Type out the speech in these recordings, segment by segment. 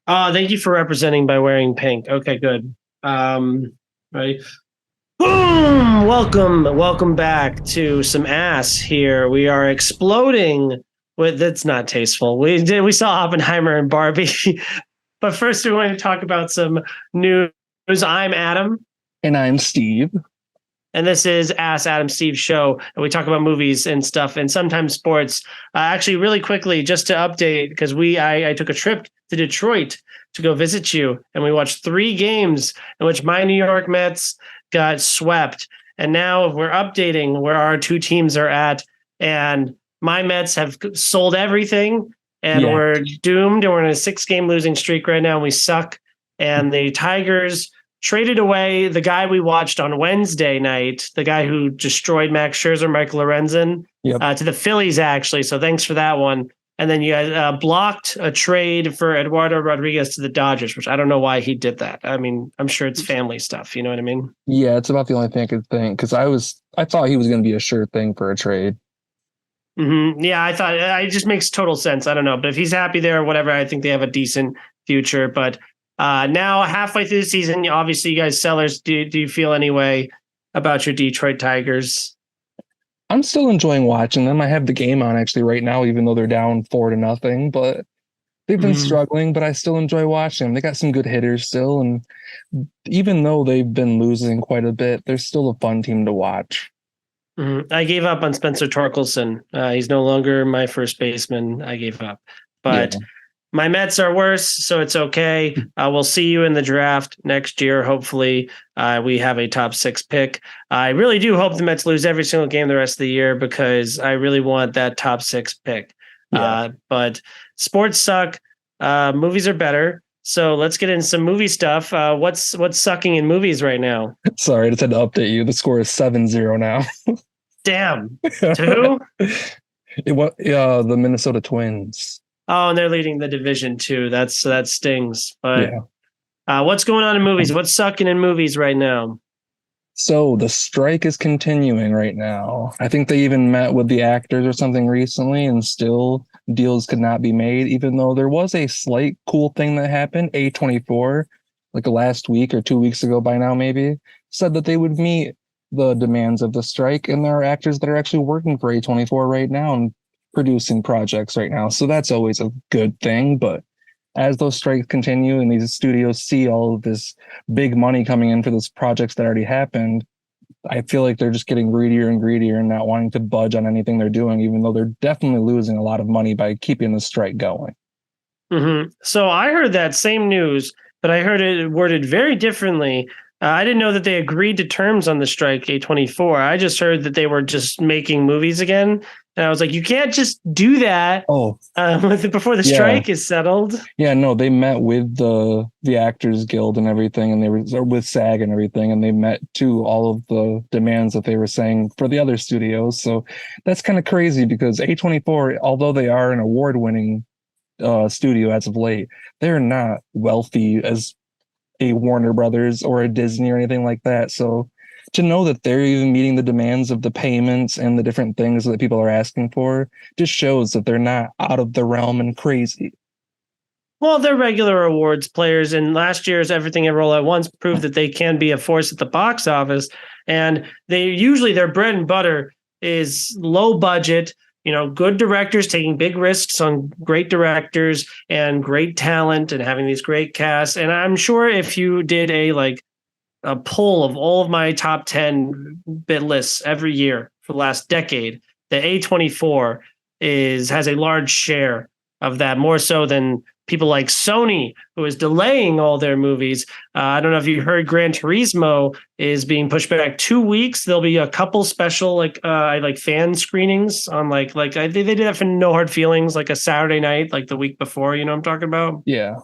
Thank you for representing by wearing pink. Okay, good. Right. Boom! Welcome back to some ass here. We are exploding with that's not tasteful. We saw Oppenheimer and Barbie. But first we want to talk about some news. I'm Adam. And I'm Steve. And this is Ask Adam Steve Show. And we talk about movies and stuff and sometimes sports. Actually, really quickly, just to update, because I took a trip to Detroit to go visit you, and we watched 3 games in which my New York Mets got swept. And now we're updating where our 2 teams are at. And my Mets have sold everything, and we're doomed. And we're in a 6-game losing streak right now. And we suck. And the Tigers traded away the guy we watched on Wednesday night, the guy who destroyed Max Scherzer, Michael Lorenzen, to the Phillies, actually. So thanks for that one. And then you guys blocked a trade for Eduardo Rodriguez to the Dodgers, which I don't know why he did that. I mean, I'm sure it's family stuff. You know what I mean? Yeah, it's about the only thing I could think, because I thought he was going to be a sure thing for a trade. Mm-hmm. Yeah, I thought it just makes total sense. I don't know, but if he's happy there or whatever, I think they have a decent future. But now, halfway through the season, obviously, you guys sellers, do you feel any way about your Detroit Tigers? I'm still enjoying watching them. I have the game on actually right now, even though they're down 4-0. But they've been struggling, but I still enjoy watching them. They got some good hitters still, and even though they've been losing quite a bit, they're still a fun team to watch. I gave up on Spencer Torkelson. He's no longer my first baseman. I gave up, but. Yeah. My Mets are worse, so it's okay. We'll see you in the draft next year. Hopefully, we have a top 6 pick. I really do hope the Mets lose every single game the rest of the year because I really want that top 6 pick. Yeah. But sports suck. Movies are better. So let's get into some movie stuff. What's sucking in movies right now? Sorry, I just had to update you. The score is 7-0 now. Damn. To who? The Minnesota Twins. Oh, and they're leading the division too. That stings. But what's going on in movies? What's sucking in movies right now? So the strike is continuing right now. I think they even met with the actors or something recently, and still deals could not be made, even though there was a slight cool thing that happened. A24, like last week or 2 weeks ago by now, maybe, said that they would meet the demands of the strike, and there are actors that are actually working for A24 right now and producing projects right now. So that's always a good thing. But as those strikes continue and these studios see all of this big money coming in for those projects that already happened, I feel like they're just getting greedier and greedier and not wanting to budge on anything they're doing, even though they're definitely losing a lot of money by keeping the strike going. Mm-hmm. So I heard that same news, but I heard it worded very differently. I didn't know that they agreed to terms on the strike, A24. I just heard that they were just making movies again. And I was like, you can't just do that before the strike is settled. Yeah, no, they met with the Actors Guild and everything, and they were with SAG and everything, and they met to all of the demands that they were saying for the other studios. So that's kind of crazy because A24, although they are an award-winning studio as of late, they're not wealthy as a Warner Brothers or a Disney or anything like that. So to know that they're even meeting the demands of the payments and the different things that people are asking for just shows that they're not out of the realm and crazy. Well, they're regular awards players, and last year's Everything Ever All at Once proved that they can be a force at the box office. And they usually their bread and butter is low budget, good directors taking big risks on great directors and great talent and having these great casts. And I'm sure if you did a poll of all of my top 10 bit lists every year for the last decade, the A24 has a large share of that, more so than people like Sony, who is delaying all their movies. I don't know if you heard Gran Turismo is being pushed back 2 weeks. There'll be a couple special fan screenings on they did that for No Hard Feelings, like a Saturday night, like the week before. You know what I'm talking about? Yeah.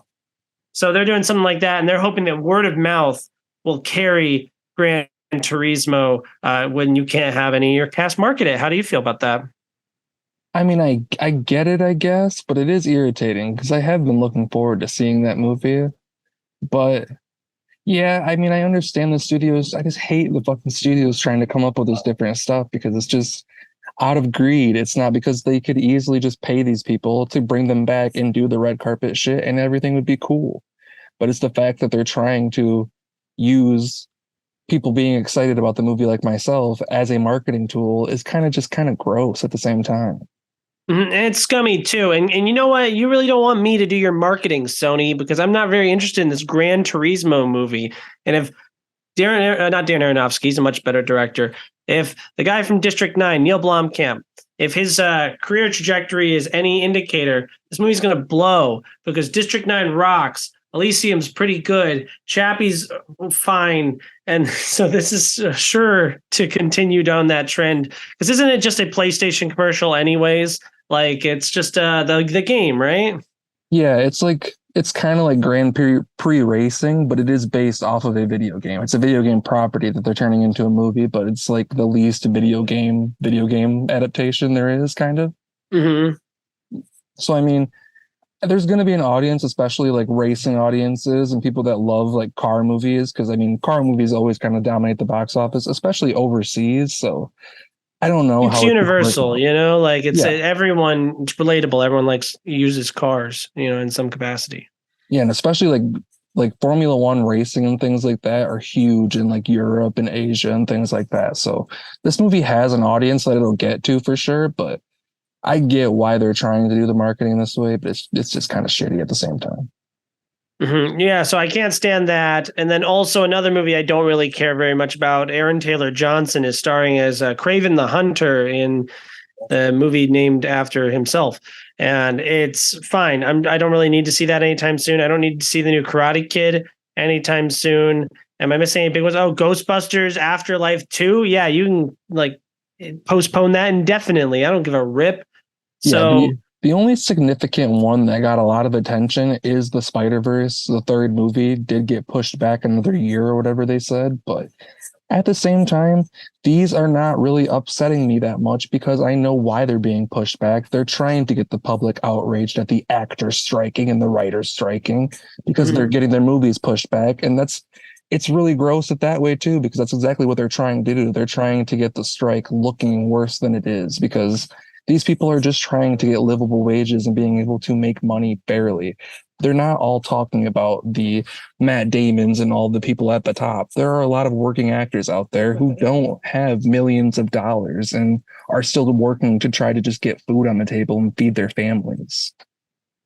So they're doing something like that, and they're hoping that word of mouth will carry Gran Turismo when you can't have any of your cast market it. How do you feel about that? I mean, I get it, I guess, but it is irritating because I have been looking forward to seeing that movie. But yeah, I mean, I understand the studios. I just hate the fucking studios trying to come up with this different stuff because it's just, out of greed. It's not because they could easily just pay these people to bring them back and do the red carpet shit and everything would be cool. But it's the fact that they're trying to use people being excited about the movie like myself as a marketing tool is kind of gross at the same time. And it's scummy too. And you know what? You really don't want me to do your marketing, Sony, because I'm not very interested in this Gran Turismo movie. And if not Darren Aronofsky, he's a much better director. If the guy from District 9, Neil Blomkamp, if his career trajectory is any indicator, this movie's going to blow because District 9 rocks. Elysium's pretty good. Chappie's fine. And so this is sure to continue down that trend. Because isn't it just a PlayStation commercial anyways? Like, it's just the game, right? Yeah, it's kind of like Grand Prix Racing, but it is based off of a video game. It's a video game property that they're turning into a movie, but it's like the least video game adaptation there is, kind of. Mm-hmm. So I mean, there's going to be an audience, especially like racing audiences and people that love like car movies, because I mean, car movies always kind of dominate the box office, especially overseas. So I don't know it's how universal, you know, like it's Yeah. everyone, it's relatable. Everyone uses cars, you know, in some capacity. Yeah, and especially like Formula One racing and things like that are huge in like Europe and Asia and things like that. So this movie has an audience that it'll get to for sure, but I get why they're trying to do the marketing this way, but it's just kind of shitty at the same time. Mm-hmm. Yeah, so I can't stand that. And then also another movie I don't really care very much about. Aaron Taylor Johnson is starring as Craven the Hunter in the movie named after himself, and it's fine. I don't really need to see that anytime soon. I don't need to see the new Karate Kid anytime soon. Am I missing any big ones? Oh, Ghostbusters Afterlife 2. Yeah, you can like postpone that indefinitely. I don't give a rip. So Yeah, the only significant one that got a lot of attention is the Spider-Verse. The third movie did get pushed back another year or whatever they said, but at the same time, these are not really upsetting me that much because I know why they're being pushed back. They're trying to get the public outraged at the actors striking and the writers striking because they're getting their movies pushed back. And it's really gross it that way too, because that's exactly what they're trying to do. They're trying to get the strike looking worse than it is because these people are just trying to get livable wages and being able to make money fairly. They're not all talking about the Matt Damons and all the people at the top. There are a lot of working actors out there who don't have millions of dollars and are still working to try to just get food on the table and feed their families.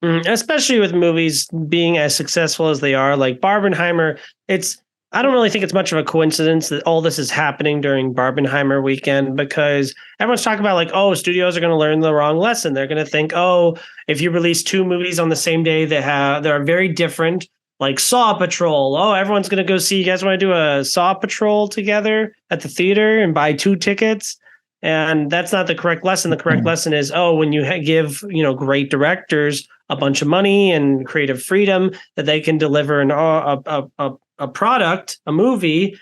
Especially with movies being as successful as they are, like Barbenheimer, I don't really think it's much of a coincidence that all this is happening during Barbenheimer weekend because everyone's talking about like, oh, studios are going to learn the wrong lesson. They're going to think, oh, if you release two movies on the same day that are very different, like Saw Patrol. Oh, everyone's going to go see. You guys want to do a Saw Patrol together at the theater and buy 2 tickets? And that's not the correct lesson. The correct lesson is, oh, when you give, great directors a bunch of money and creative freedom, that they can deliver a product, a movie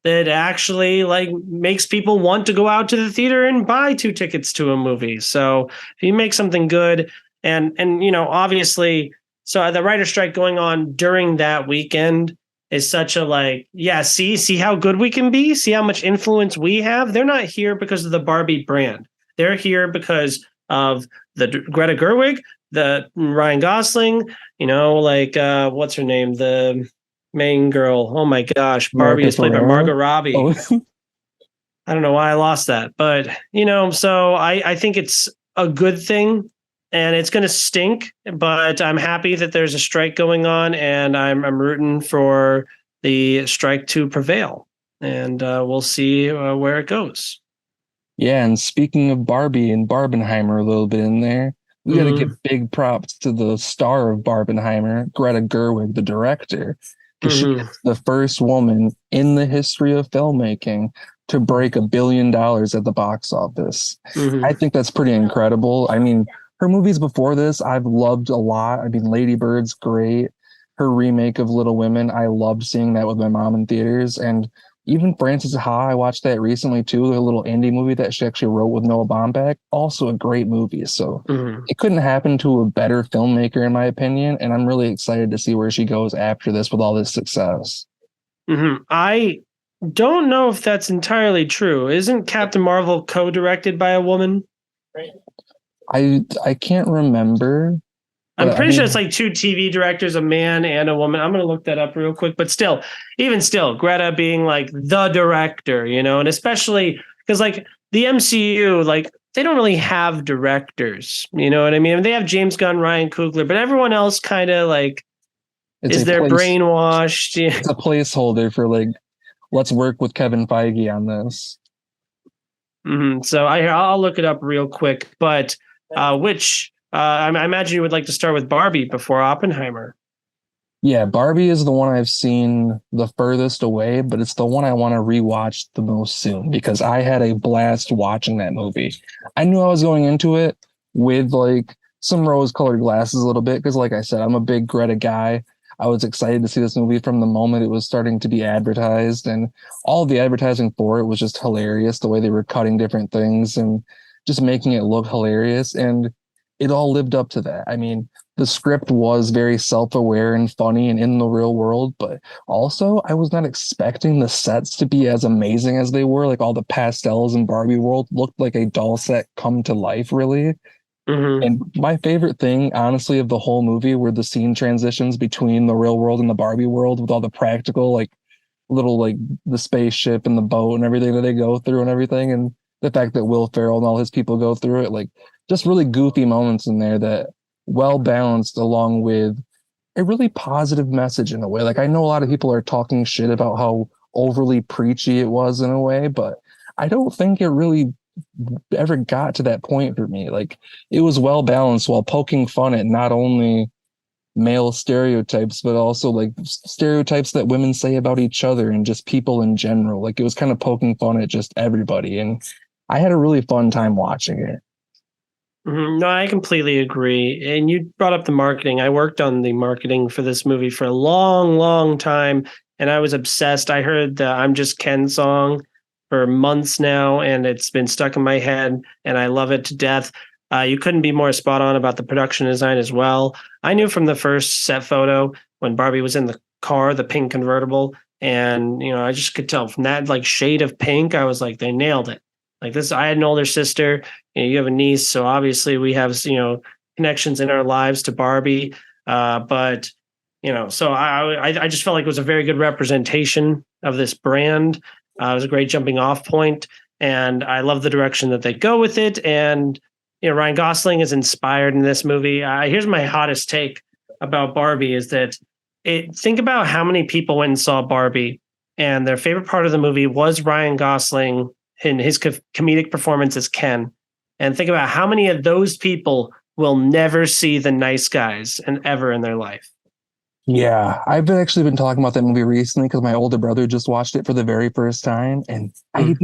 that actually like makes people want to go out to the theater and buy 2 tickets to a movie. So if you make something good and obviously, so the writer strike going on during that weekend is such a see how good we can be, see how much influence we have. They're not here because of the Barbie brand. They're here because of the Greta Gerwig, the Ryan Gosling, what's her name? The main girl. Oh my gosh. Barbie is played by Margot Robbie. Oh. I don't know why I lost that, but so I think it's a good thing. And it's going to stink, but I'm happy that there's a strike going on, and I'm rooting for the strike to prevail. And we'll see where it goes. Yeah, and speaking of Barbie and Barbenheimer a little bit in there, we got to give big props to the star of Barbenheimer, Greta Gerwig, the director, because she is the first woman in the history of filmmaking to break $1 billion at the box office. I think that's pretty incredible. I mean, her movies before this, I've loved a lot. I mean, Lady Bird's great. Her remake of Little Women, I loved seeing that with my mom in theaters. And even Frances Ha, I watched that recently too, the little indie movie that she actually wrote with Noah Baumbach. Also a great movie. So it couldn't happen to a better filmmaker, in my opinion. And I'm really excited to see where she goes after this with all this success. I Don't know if that's entirely true. Isn't Captain Marvel co-directed by a woman? I can't remember, I'm but I pretty sure it's mean, like two TV directors, a man and a woman. I'm going to look that up real quick. But still, even still, Greta being like the director, and especially because like the MCU, like they don't really have directors. You know what I mean? They have James Gunn, Ryan Coogler, but everyone else kind of like it's is a there place. brainwashed? It's a placeholder for like, let's work with Kevin Feige on this. So I'll look it up real quick. But which I imagine you would like to start with Barbie before Oppenheimer. Yeah, Barbie is the one I've seen the furthest away, but it's the one I want to rewatch the most soon because I had a blast watching that movie. I knew I was going into it with like some rose-colored glasses a little bit because, like I said, I'm a big Greta guy. I was excited to see this movie from the moment it was starting to be advertised, and all the advertising for it was just hilarious. The way they were cutting different things and just making it look hilarious, and it all lived up to that. I mean, the script was very self-aware and funny and in the real world, but also I was not expecting the sets to be as amazing as they were. Like all the pastels in Barbie world looked like a doll set come to life, really. Mm-hmm. And my favorite thing, honestly, of the whole movie were the scene transitions between the real world and the Barbie world with all the practical, like little like the spaceship and the boat and everything that they go through and everything. And the fact that Will Ferrell and all his people go through it, like just really goofy moments in there that well balanced along with a really positive message in a way. Like I know a lot of people are talking shit about how overly preachy it was in a way, but I don't think it really ever got to that point for me. Like it was well balanced while poking fun at not only male stereotypes, but also like stereotypes that women say about each other and just people in general. Like it was kind of poking fun at just everybody. And I had a really fun time watching it. No, I completely agree. And you brought up the marketing. I worked on the marketing for this movie for a long, long time, and I was obsessed. I heard the "I'm Just Ken" song for months now, and it's been stuck in my head, and I love it to death. You couldn't be more spot on about the production design as well. I knew from the first set photo when Barbie was in the car, the pink convertible, and I just could tell from that like shade of pink. I was like, they nailed it. Like this, I had an older sister. You have a niece, so obviously we have connections in our lives to Barbie. But so I just felt like it was a very good representation of this brand. It was a great jumping off point, and I love the direction that they go with it. And Ryan Gosling is inspired in this movie. Here's my hottest take about Barbie: is that think about how many people went and saw Barbie, and their favorite part of the movie was Ryan Gosling in his comedic performance as Ken. And think about how many of those people will never see the nice guys and ever in their life. Yeah, actually been talking about that movie recently because my older brother just watched it for the very first time. And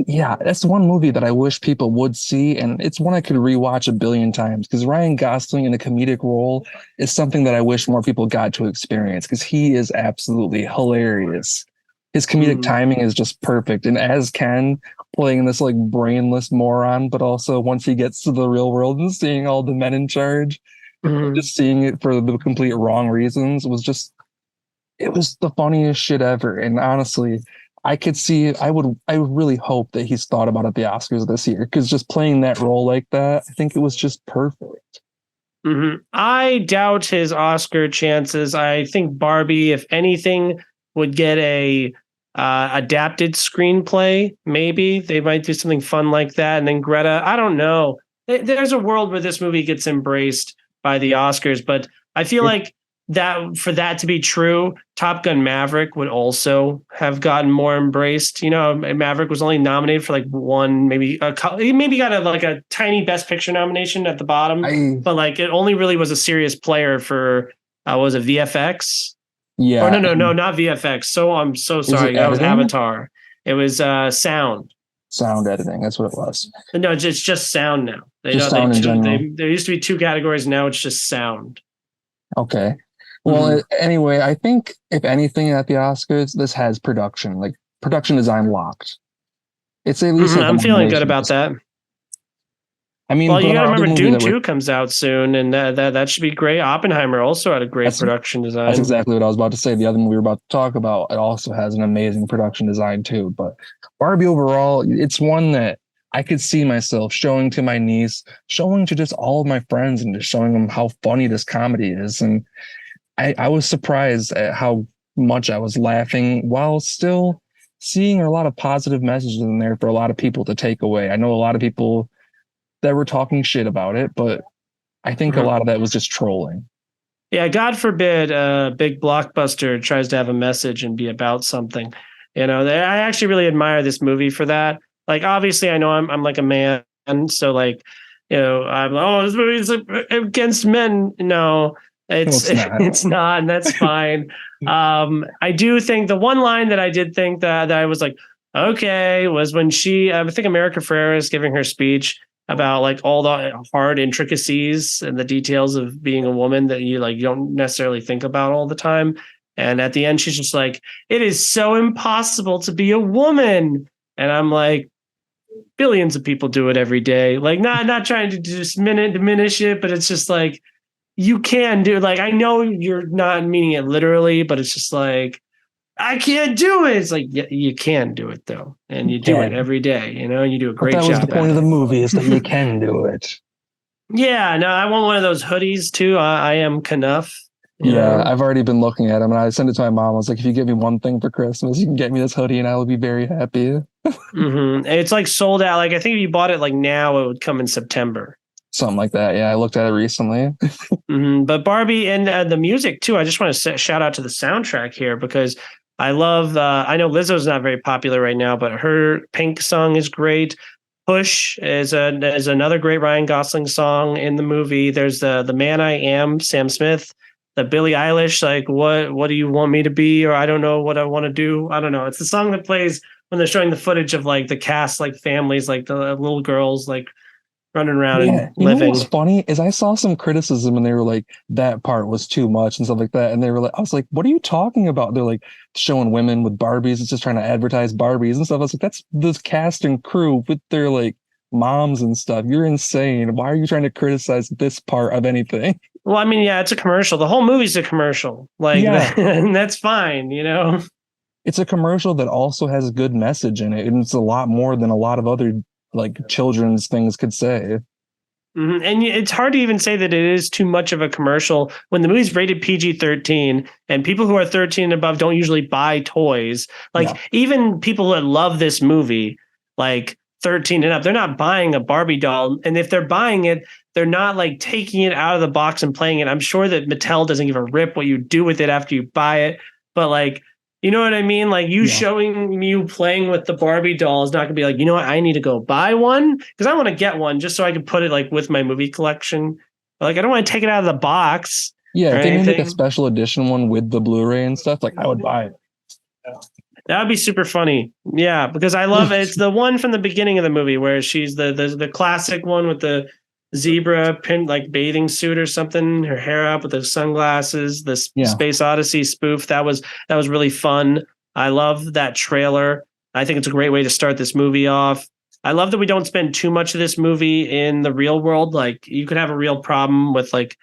yeah, that's one movie that I wish people would see. And it's one I could rewatch a billion times because Ryan Gosling in a comedic role is something that I wish more people got to experience because he is absolutely hilarious. His comedic timing is just perfect. And as Ken playing this like brainless moron, but also once he gets to the real world and seeing all the men in charge, just seeing it for the complete wrong reasons was just it was the funniest shit ever. And honestly, I would really hope that he's thought about at the Oscars this year because just playing that role like that, I think it was just perfect. I doubt his Oscar chances. I think Barbie, if anything, would get a adapted screenplay. Maybe they might do something fun like that. And then Greta, I don't know. There's a world where this movie gets embraced by the Oscars, but I feel like that for that to be true, Top Gun Maverick would also have gotten more embraced. Maverick was only nominated for like one, maybe he maybe got a tiny Best Picture nomination at the bottom, but like it only really was a serious player for was it VFX? Yeah. Or no, not VFX. So I'm so sorry. That was Avatar. It was sound editing. That's what it was. No, it's just sound now. Sound in general. There used to be two categories. Now it's just sound. Okay. Well, anyway, I think if anything at the Oscars, this has production, like production design locked. It's at least. I'm feeling good about that. I mean, Well, but you got to our other remember movie Dune that we're 2 comes out soon, and that should be great. Oppenheimer also had a great that's production that's design. exactly what I was about to say. The other movie we're about to talk about, it also has an amazing production design too. But Barbie overall, it's one that I could see myself showing to my niece, showing to just all of my friends, and just showing them how funny this comedy is. And I was surprised at how much I was laughing while still seeing a lot of positive messages in there for a lot of people to take away. I know a lot of people that were talking shit about it, but I think a Mhm. lot of that was just trolling. Yeah, God forbid a big blockbuster tries to have a message and be about something. I actually really admire this movie for that. Like, obviously, I know I'm like a man, so like, I'm like, oh, this movie is against men. No, No, it's it's not. it's not, and that's fine. I do think the one line that I did think that I was like, okay, was when I think America Ferrera is giving her speech about like all the hard intricacies and the details of being a woman that you don't necessarily think about all the time. And at the end, she's just like, "It is so impossible to be a woman," and I'm like, billions of people do it every day. Like, not trying to just diminish it, but it's just like you can do. Like, I know you're not meaning it literally, but it's just like I can't do it. It's like you can do it though, and you do it Can. every day. And you do a But great that was the job point at of the it. movie is that you can do it. Yeah, no, I want one of those hoodies too. I am Knuff. You Yeah, know, I've already been looking at them and I sent it to my mom. I was like, if you get me one thing for Christmas, you can get me this hoodie and I will be very happy. It's like sold out. Like I think if you bought it like now, it would come in September. Something like that. Yeah, I looked at it recently. But Barbie and the music too. I just want to shout out to the soundtrack here because I love. I know Lizzo's not very popular right now, but her Pink song is great. Push is another great Ryan Gosling song in the movie. There's the Man I Am, Sam Smith, the Billie Eilish, like what do you want me to be, or I don't know what I want to do. I don't know. It's the song that plays when they're showing the footage of like the cast, like families, like the little girls, like running around and Yeah, you know what's living. funny is I saw some criticism and they were like, that part was too much and stuff like that. And they were like, I was like, what are you talking about? They're like showing women with Barbies. It's just trying to advertise Barbies and stuff. I was like, that's this cast and crew with their like moms and stuff. You're insane. Why are you trying to criticize this part of anything? Well, I mean, yeah, it's a commercial. The whole movie's a commercial, like Yeah, that, and that's fine. it's a commercial that also has a good message in it. And it's a lot more than a lot of other like children's things could say. And it's hard to even say that it is too much of a commercial when the movie's rated PG-13 and people who are 13 and above don't usually buy toys. Like Yeah. even people that love this movie, like 13 and up, they're not buying a Barbie doll. And if they're buying it, they're not like taking it out of the box and playing it. I'm sure that Mattel doesn't give a rip what you do with it after you buy it. But like, you know what I mean? Like you Yeah. showing you playing with the Barbie doll is not gonna be like, you know what, I need to go buy one because I want to get one just so I can put it like with my movie collection. But, like I don't want to take it out of the box Yeah, or if they made like a anything. special edition one with the Blu-ray and stuff, like I would buy it. That would be super funny. Yeah, because I love it. It's the one from the beginning of the movie where she's the classic one with the zebra pin like bathing suit or something, her hair up with the sunglasses, the Yeah. Space Odyssey spoof. That was really fun. I love that trailer. I think it's a great way to start this movie off. I love that we don't spend too much of this movie in the real world. Like you could have a real problem with like,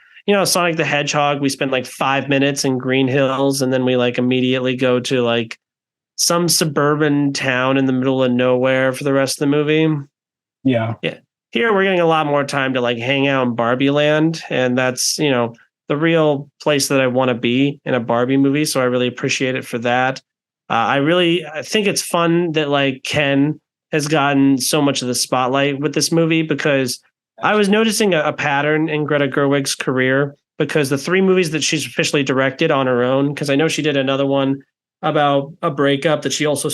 Sonic the Hedgehog. We spend like 5 minutes in Green Hills and then we like immediately go to like some suburban town in the middle of nowhere for the rest of the movie. Yeah. Yeah. Here we're getting a lot more time to like hang out in Barbie land. And that's, the real place that I want to be in a Barbie movie. So I really appreciate it for that. I think it's fun that like Ken has gotten so much of the spotlight with this movie because I was noticing a pattern in Greta Gerwig's career because the 3 movies that she's officially directed on her own, because I know she did another one about a breakup that she also,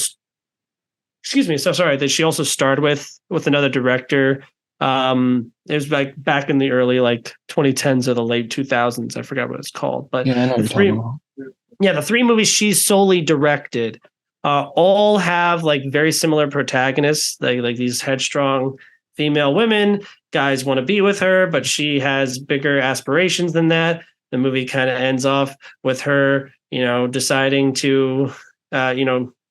excuse me, so sorry, that she also starred with another director. It was like back in the early like 2010s or the late 2000s. I forgot what it's called, but Yeah, I know what the you're three, talking about. yeah, the 3 movies she's solely directed, all have like very similar protagonists, like these headstrong female women. Guys want to be with her, but she has bigger aspirations than that. The movie kind of ends off with her, deciding to,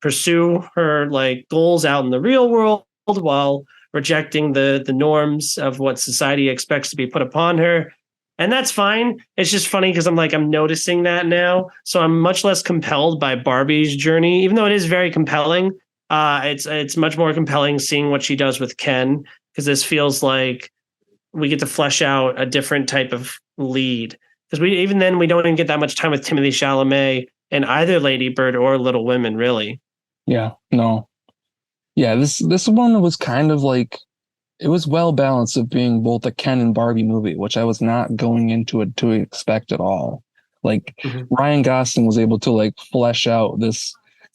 pursue her like goals out in the real world while rejecting the norms of what society expects to be put upon her. And that's fine. It's just funny because I'm noticing that now. So I'm much less compelled by Barbie's journey, even though it is very compelling. It's much more compelling seeing what she does with Ken, because this feels like we get to flesh out a different type of lead. Because we don't even get that much time with Timothée Chalamet in either Lady Bird or Little Women, really. Yeah, no. Yeah, this one was kind of like, it was well balanced of being both a Ken and Barbie movie, which I was not going into it to expect at all. Like Ryan Gosling was able to like flesh out this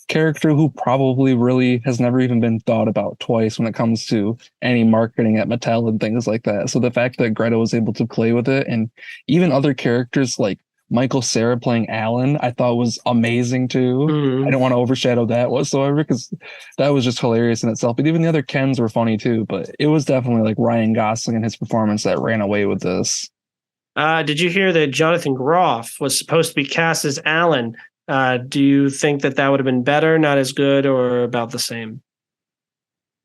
character who probably really has never even been thought about twice when it comes to any marketing at Mattel and things like that. So the fact that Greta was able to play with it, and even other characters like Michael Cera playing Alan, I thought was amazing too. I don't want to overshadow that whatsoever because that was just hilarious in itself. But even the other Kens were funny too. But it was definitely like Ryan Gosling and his performance that ran away with this. Did you hear that Jonathan Groff was supposed to be cast as Alan? Do you think that would have been better, not as good, or about the same?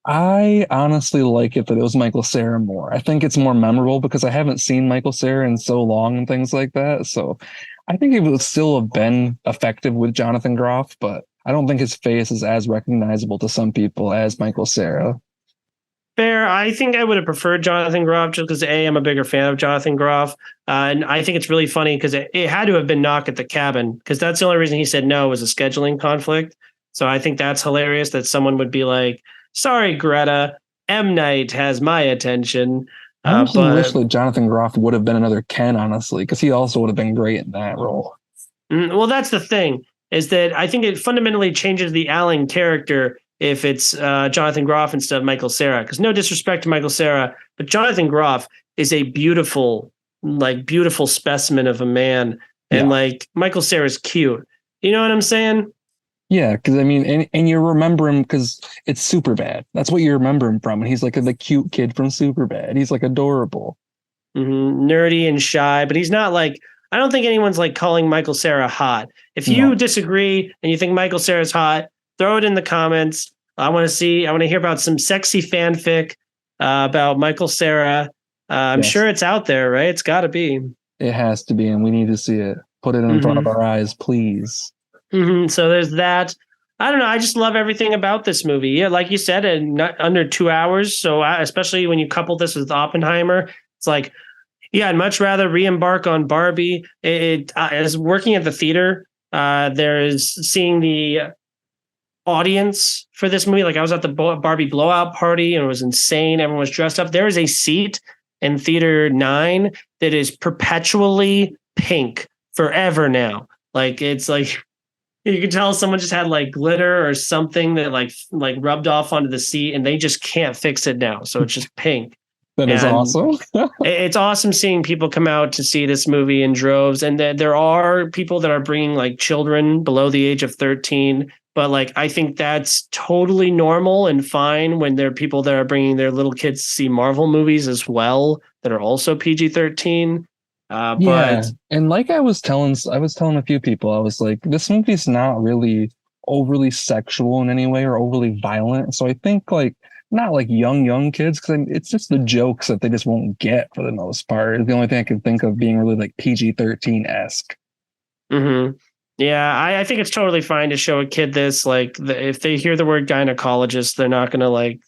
I honestly like it that it was Michael Cera more. I think it's more memorable because I haven't seen Michael Cera in so long and things like that. So I think it would still have been effective with Jonathan Groff, but I don't think his face is as recognizable to some people as Michael Cera. Fair. I think I would have preferred Jonathan Groff just because I'm a bigger fan of Jonathan Groff, and I think it's really funny because it had to have been Knock at the Cabin, because that's the only reason he said no, was a scheduling conflict. So I think that's hilarious that someone would be like, "Sorry, Greta, M. Night has my attention." I honestly wish that Jonathan Groff would have been another Ken, honestly, because he also would have been great in that role. Well, that's the thing, is that I think it fundamentally changes the Alan character if it's Jonathan Groff instead of Michael Cera. Because no disrespect to Michael Cera, but Jonathan Groff is a beautiful specimen of a man. And like Michael Cera's cute. You know what I'm saying? Yeah, because I mean, and you remember him because it's Superbad. That's what you remember him from. And he's like the cute kid from Superbad. He's like adorable. Nerdy and shy, but he's not like, I don't think anyone's like calling Michael Cera hot. If you disagree and you think Michael Cera's hot, throw it in the comments. I want to hear about some sexy fanfic about Michael Cera. I'm sure it's out there, right? It's got to be. It has to be, and we need to see it. Put it in front of our eyes, please. So there's that. I don't know. I just love everything about this movie. Yeah, like you said, not under 2 hours. So especially when you couple this with Oppenheimer, it's like, yeah, I'd much rather re-embark on Barbie. As working at the theater, there is seeing the audience for this movie. Like I was at the Barbie blowout party and it was insane. Everyone was dressed up. There is a seat in theater 9 that is perpetually pink forever now. Like it's like, you can tell someone just had like glitter or something that like rubbed off onto the seat and they just can't fix it now. So it's just pink. That is awesome. It's awesome seeing people come out to see this movie in droves. And there are people that are bringing like children below the age of 13. But like, I think that's totally normal and fine when there are people that are bringing their little kids to see Marvel movies as well that are also PG-13. But and like I was telling a few people, I was like, this movie's not really overly sexual in any way or overly violent. So I think like not like young kids, because it's just the jokes that they just won't get for the most part. The only thing I can think of being really like PG-13-esque. Yeah, I think it's totally fine to show a kid this. Like if they hear the word gynecologist, they're not going to like,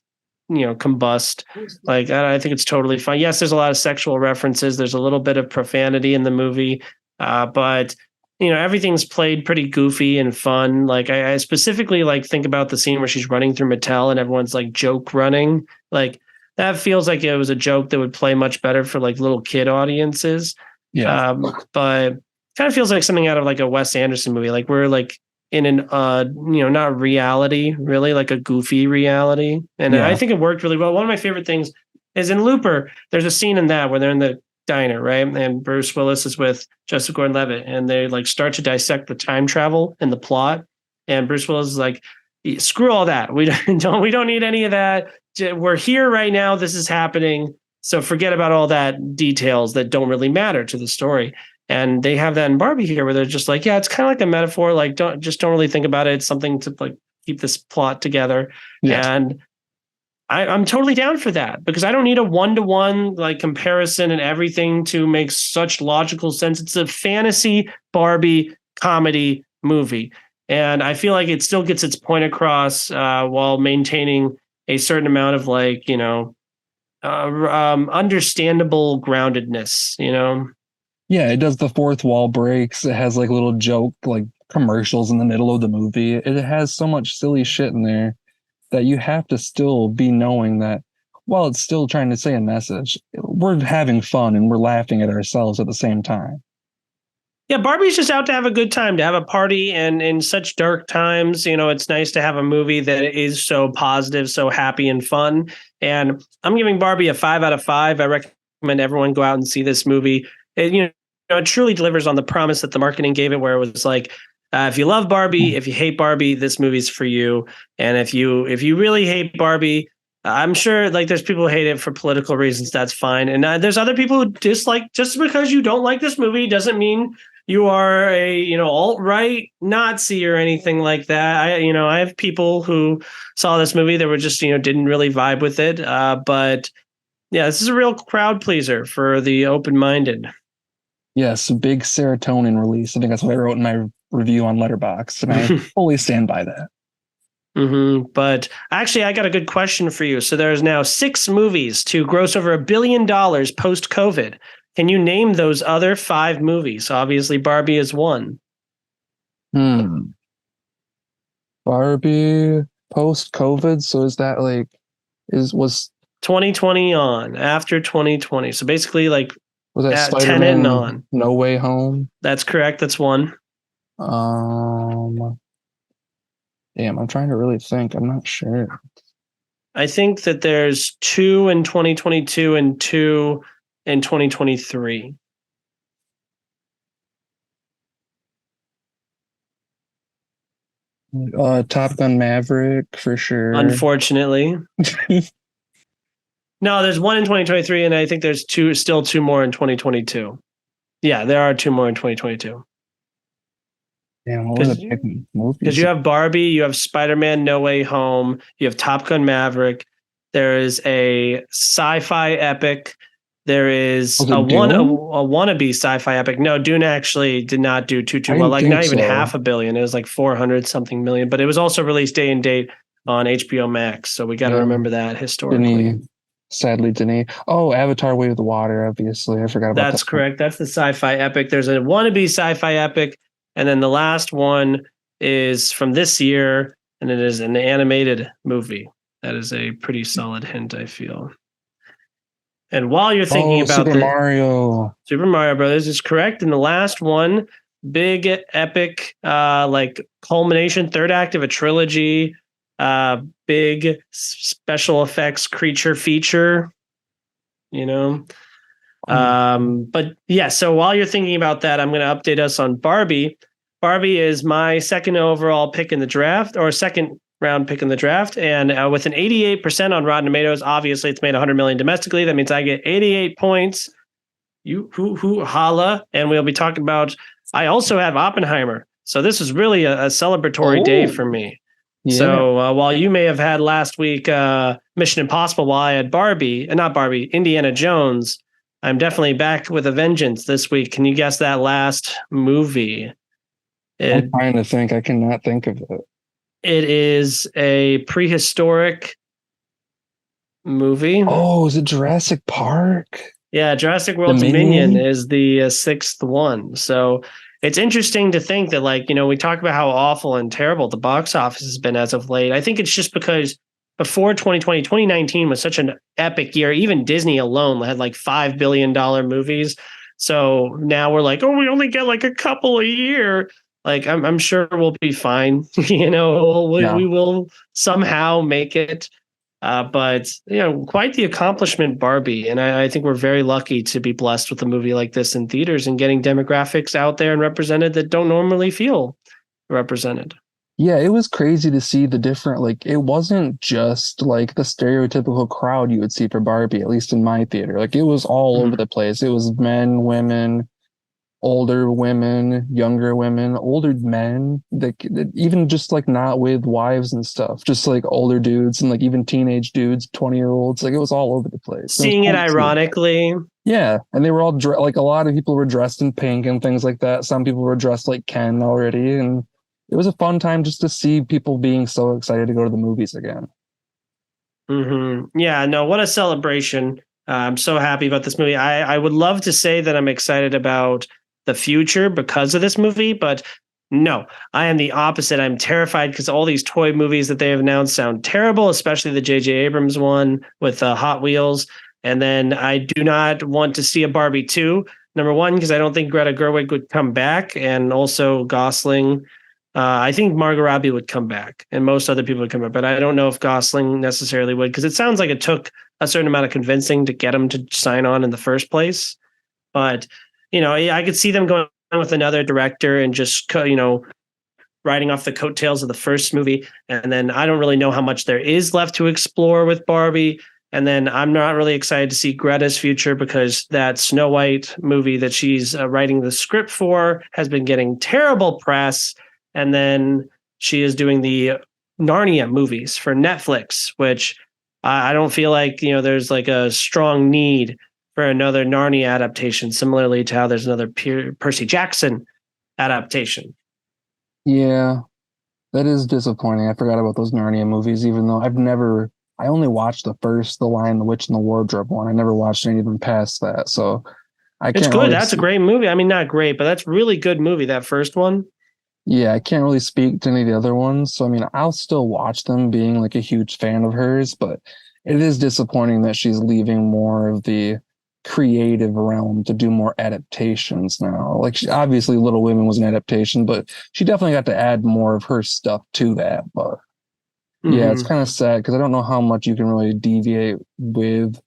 combust. Like I think it's totally fine. Yes, there's a lot of sexual references. There's a little bit of profanity in the movie, but everything's played pretty goofy and fun. Like I specifically like think about the scene where she's running through Mattel and everyone's like joke running. Like that feels like it was a joke that would play much better for like little kid audiences. Yeah, but kind of feels like something out of like a Wes Anderson movie. Like we're like in an not reality, really, like a goofy reality. And I think it worked really well. One of my favorite things is in Looper, there's a scene in that where they're in the diner, right? And Bruce Willis is with Joseph Gordon-Levitt and they like start to dissect the time travel and the plot. And Bruce Willis is like, screw all that. We don't need any of that. We're here right now. This is happening. So forget about all that details that don't really matter to the story. And they have that in Barbie here where they're just like, yeah, it's kind of like a metaphor. Like, don't really think about it. It's something to like keep this plot together. Yeah. And I'm totally down for that because I don't need a one-to-one like comparison and everything to make such logical sense. It's a fantasy Barbie comedy movie. And I feel like it still gets its point across while maintaining a certain amount of like, understandable groundedness, Yeah, it does the fourth wall breaks. It has like little joke like commercials in the middle of the movie. It has so much silly shit in there that you have to still be knowing that while it's still trying to say a message, we're having fun and we're laughing at ourselves at the same time. Yeah, Barbie's just out to have a good time, to have a party, and in such dark times, it's nice to have a movie that is so positive, so happy and fun. And I'm giving Barbie a 5 out of 5. I recommend everyone go out and see this movie. It truly delivers on the promise that the marketing gave it, where it was like, if you love Barbie, if you hate Barbie, this movie's for you. And if you really hate Barbie, I'm sure like there's people who hate it for political reasons. That's fine. And there's other people who dislike. Just because you don't like this movie doesn't mean you are a alt-right Nazi or anything like that. I have people who saw this movie that were just didn't really vibe with it. But yeah, this is a real crowd pleaser for the open-minded. Yes, a big serotonin release. I think that's what I wrote in my review on Letterboxd, and I fully stand by that. But actually, I got a good question for you. So there's now 6 movies to gross over $1 billion post-COVID. Can you name those other 5 movies? Obviously, Barbie is one. Barbie post-COVID. So is that like was 2020 on, after 2020? So basically, like was that Spider-Man on No Way Home? That's correct. That's one. Damn, I'm trying to really think. I'm not sure. I think that there's 2 in 2022 and 2 in 2023. Top Gun Maverick for sure. Unfortunately. No, there's 1 in 2023, and I think there's still 2 more in 2022. Yeah, there are 2 more in 2022. Damn, what was the movies? Because you have Barbie, you have Spider-Man No Way Home, you have Top Gun Maverick. There is a sci-fi epic. There is a wannabe sci-fi epic. No, Dune actually did not do too well. Like not even $500 million. It was like 400 something million. But it was also released day and date on HBO Max. So we got to remember that historically. Sadly, didn't. Oh, Avatar: Way of the Water. Obviously, I forgot about that. That's correct. That's the sci-fi epic. There's a wannabe sci-fi epic, and then the last one is from this year, and it is an animated movie. That is a pretty solid hint, I feel. And while you're thinking about Super Mario Brothers is correct. And the last one, big epic, like culmination, third act of a trilogy, big special effects creature feature, But yeah, so while you're thinking about that, I'm going to update us on Barbie. Barbie is my second overall pick in the draft, or second round pick in the draft, and with an 88% on Rotten Tomatoes. Obviously it's made 100 million domestically. That means I get 88 points. You holla. And we'll be talking about, I also have Oppenheimer, so this is really a celebratory day for me. Yeah. So while you may have had last week Mission Impossible, while I had Indiana Jones, I'm definitely back with a vengeance this week. Can you guess that last movie? I'm trying to think. I cannot think of it. It is a prehistoric movie. Oh, is it Jurassic Park? Yeah, Jurassic World Dominion is the 6th one. So it's interesting to think that, we talk about how awful and terrible the box office has been as of late. I think it's just because before 2020, 2019 was such an epic year. Even Disney alone had like $5 billion movies. So now we're like, we only get like a couple a year. Like, I'm sure we'll be fine. We will somehow make it. But quite the accomplishment, Barbie. And I think we're very lucky to be blessed with a movie like this in theaters and getting demographics out there and represented that don't normally feel represented. Yeah, it was crazy to see the different, it wasn't just like the stereotypical crowd you would see for Barbie, at least in my theater. Like, it was all over the place. It was men, women, older women, younger women, older men, that even just like not with wives and stuff, just like older dudes and like even teenage dudes, 20-year-olds. Like it was all over the place. Seeing it Cool to see. ironically. Yeah, and they were all like a lot of people were dressed in pink and things like that. Some people were dressed like Ken already, and it was a fun time just to see people being so excited to go to the movies again. Yeah, no, what a celebration. I'm so happy about this movie. I would love to say that I'm excited about the future because of this movie, but no, I am the opposite. I'm terrified because all these toy movies that they have announced sound terrible, especially the J.J. Abrams one with Hot Wheels. And then I do not want to see a Barbie 2. Number one, because I don't think Greta Gerwig would come back, and also Gosling. I think Margot Robbie would come back, and most other people would come back, but I don't know if Gosling necessarily would, because it sounds like it took a certain amount of convincing to get him to sign on in the first place. But I could see them going with another director and just riding off the coattails of the first movie, and then I don't really know how much there is left to explore with Barbie. And then I'm not really excited to see Greta's future because that Snow White movie that she's writing the script for has been getting terrible press. And then she is doing the Narnia movies for Netflix, which I don't feel like, there's like a strong need for another Narnia adaptation, similarly to how there's another Percy Jackson adaptation. Yeah, that is disappointing. I forgot about those Narnia movies, even though I only watched the first, The Lion, the Witch, and the Wardrobe one. I never watched any of them past that. So It's good. That's a great movie. I mean, not great, but that's really good movie, that first one. Yeah, I can't really speak to any of the other ones. So, I mean, I'll still watch them being like a huge fan of hers, but it is disappointing that she's leaving more of the creative realm to do more adaptations now. Like, obviously, Little Women was an adaptation, but she definitely got to add more of her stuff to that. But yeah, it's kind of sad because I don't know how much you can really deviate with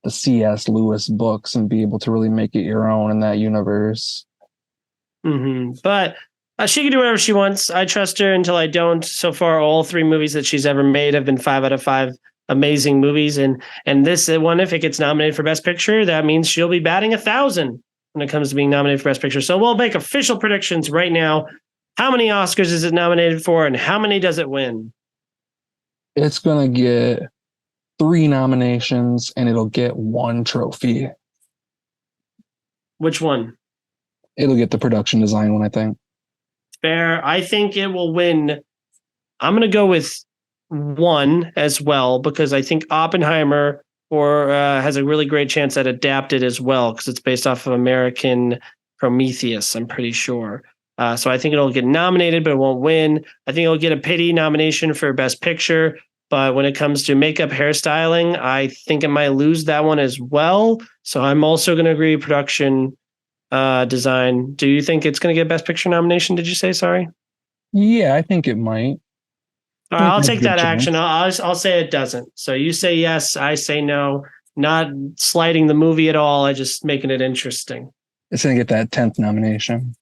the C.S. Lewis books and be able to really make it your own in that universe. But she can do whatever she wants. I trust her until I don't. So far, all 3 movies that she's ever made have been 5 out of 5 amazing movies. And this one, if it gets nominated for Best Picture, that means she'll be batting 1,000 when it comes to being nominated for Best Picture. So we'll make official predictions right now. How many Oscars is it nominated for, and how many does it win? It's going to get 3 nominations, and it'll get 1 trophy. Which one? It'll get the production design one, I think. Fair. I think it will win. I'm going to go with 1 as well, because I think Oppenheimer has a really great chance at adapted as well, because it's based off of American Prometheus, I'm pretty sure. So I think it'll get nominated, but it won't win. I think it'll get a pity nomination for Best Picture. But when it comes to makeup, hairstyling, I think it might lose that one as well. So I'm also going to agree production design. Do you think it's going to get Best Picture nomination? Did you say? Sorry. Yeah, I think it might. All right, I'll take that action. I'll say it doesn't. So you say yes, I say no. Not slighting the movie at all. I just making it interesting. It's going to get that 10th nomination.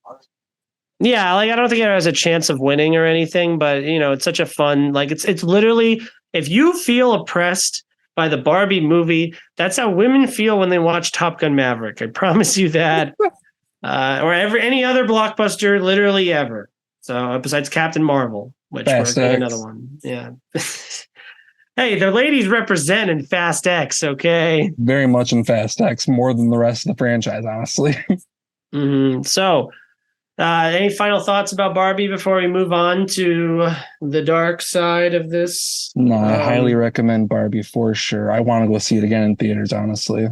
Yeah, like I don't think it has a chance of winning or anything, but it's such a fun, like it's literally, if you feel oppressed by the Barbie movie, that's how women feel when they watch Top Gun Maverick. I promise you that. Or any other blockbuster, literally ever. So besides Captain Marvel, which we're getting another one. Yeah. Hey, the ladies represent in Fast X, okay? Very much in Fast X, more than the rest of the franchise, honestly. So, any final thoughts about Barbie before we move on to the dark side of this? No, I highly recommend Barbie for sure. I want to go see it again in theaters, honestly.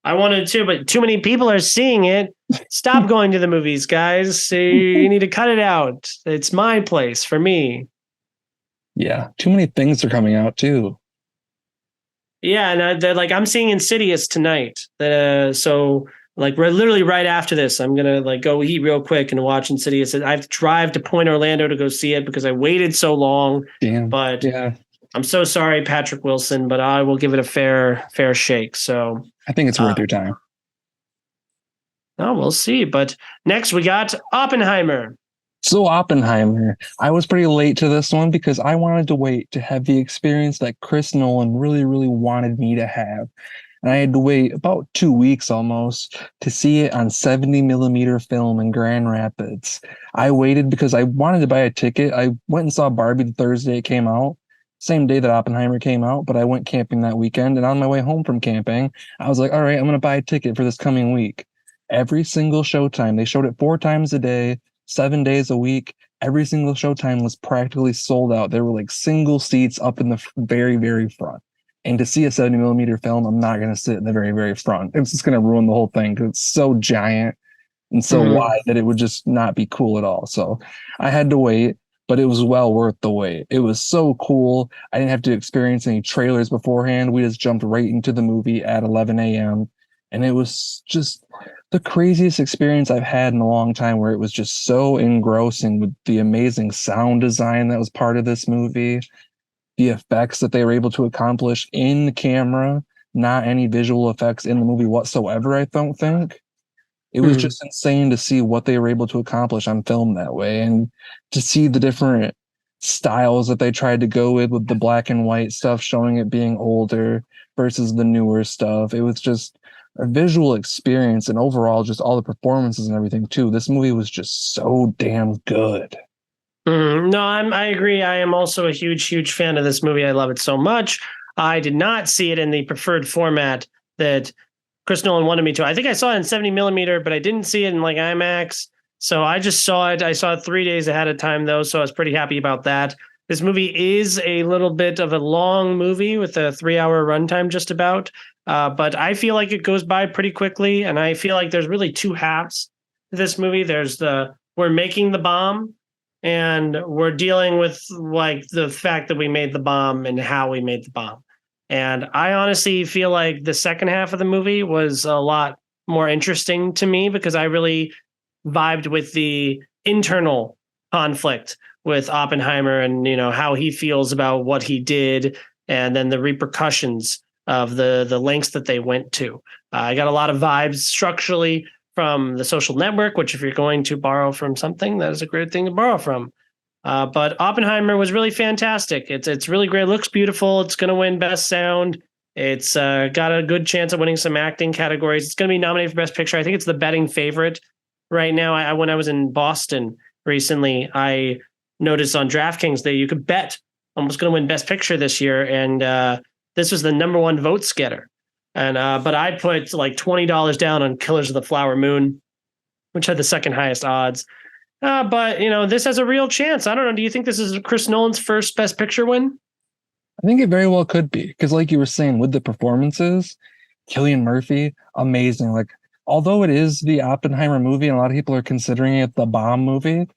I wanted to, but too many people are seeing it. Stop going to the movies, guys. You need to cut it out. It's my place for me. Yeah, too many things are coming out too. Yeah, and I'm seeing Insidious tonight. So we're literally right after this. I'm gonna go eat real quick and watch Insidious. I have to drive to Point Orlando to go see it because I waited so long. Damn. But yeah, I'm so sorry, Patrick Wilson, but I will give it a fair shake. So I think it's worth your time. Oh, we'll see. But next we got Oppenheimer. So Oppenheimer, I was pretty late to this one because I wanted to wait to have the experience that Chris Nolan really, really wanted me to have. and I had to wait about 2 weeks almost to see it on 70 millimeter film in Grand Rapids. I waited because I wanted to buy a ticket. I went and saw Barbie the Thursday it came out, same day that Oppenheimer came out, but I went camping that weekend. And on my way home from camping, I was like, all right, I'm going to buy a ticket for this coming week. Every single showtime, they showed it 4 times a day, 7 days a week. Every single showtime was practically sold out. There were like single seats up in the very, very front. And to see a 70 millimeter film, I'm not going to sit in the very, very front. It's just going to ruin the whole thing because it's so giant and so wide that it would just not be cool at all. So I had to wait, but it was well worth the wait. It was so cool. I didn't have to experience any trailers beforehand. We just jumped right into the movie at 11 a.m. And it was just the craziest experience I've had in a long time, where it was just so engrossing with the amazing sound design that was part of this movie, the effects that they were able to accomplish in camera, not any visual effects in the movie whatsoever, I don't think. It was just insane to see what they were able to accomplish on film that way, and to see the different styles that they tried to go with the black and white stuff, showing it being older versus the newer stuff. It was just a visual experience, and overall just all the performances and everything too. This movie was just so damn good. No, I agree. I am also a huge fan of this movie. I love it so much. I did not see it in the preferred format that Chris Nolan wanted me to. I think I saw it in 70 millimeter, but I didn't see it in like IMAX. So I just saw it. I saw it 3 days ahead of time though, so I was pretty happy about that. This movie is a little bit of a long movie with a 3-hour runtime just about. But I feel like it goes by pretty quickly, and I feel like there's really two halves to this movie. There's we're making the bomb, and we're dealing with like the fact that we made the bomb and how we made the bomb. And I honestly feel like the second half of the movie was a lot more interesting to me, because I really vibed with the internal conflict with Oppenheimer, and how he feels about what he did, and then the repercussions of the lengths that they went to. I got a lot of vibes structurally from The Social Network, which if you're going to borrow from something, that is a great thing to borrow from. But Oppenheimer was really fantastic. It's really great. It looks beautiful. It's going to win Best Sound. It's got a good chance of winning some acting categories. It's going to be nominated for Best Picture. I think it's the betting favorite right now. When I was in Boston recently, I noticed on DraftKings that you could bet almost going to win Best Picture this year, and this was the number one votes getter. And but I put like $20 down on Killers of the Flower Moon, which had the second highest odds. But this has a real chance. I don't know. Do you think this is Chris Nolan's first Best Picture win? I think it very well could be, because like you were saying, with the performances, Cillian Murphy, amazing. Like, although it is the Oppenheimer movie and a lot of people are considering it the bomb movie,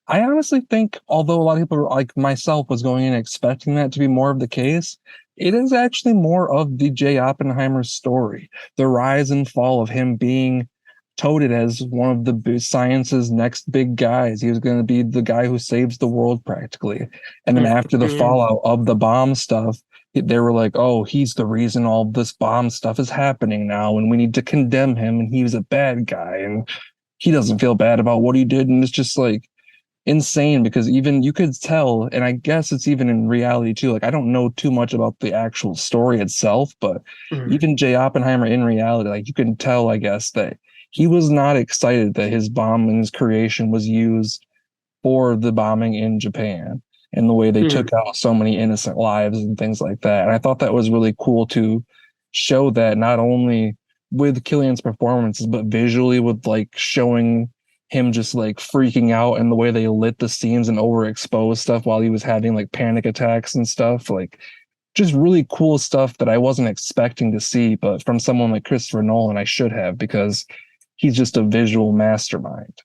I honestly think, although a lot of people like myself was going in expecting that to be more of the case, it is actually more of the J. Oppenheimer story, the rise and fall of him being touted as one of the science's next big guys. He was going to be the guy who saves the world practically. And then after the fallout of the bomb stuff, they were like, oh, he's the reason all this bomb stuff is happening now, and we need to condemn him, and he was a bad guy, and he doesn't feel bad about what he did. And it's just like insane, because even you could tell, and I guess it's even in reality too, like I don't know too much about the actual story itself, but even J. Oppenheimer in reality, like you can tell, I guess, that he was not excited that his bomb and his creation was used for the bombing in Japan, and the way they took out so many innocent lives and things like that. And I thought that was really cool to show that, not only with Cillian's performances, but visually, with like showing him just like freaking out, and the way they lit the scenes and overexposed stuff while he was having like panic attacks and stuff. Like, just really cool stuff that I wasn't expecting to see, but from someone like Christopher Nolan, I should have, because he's just a visual mastermind.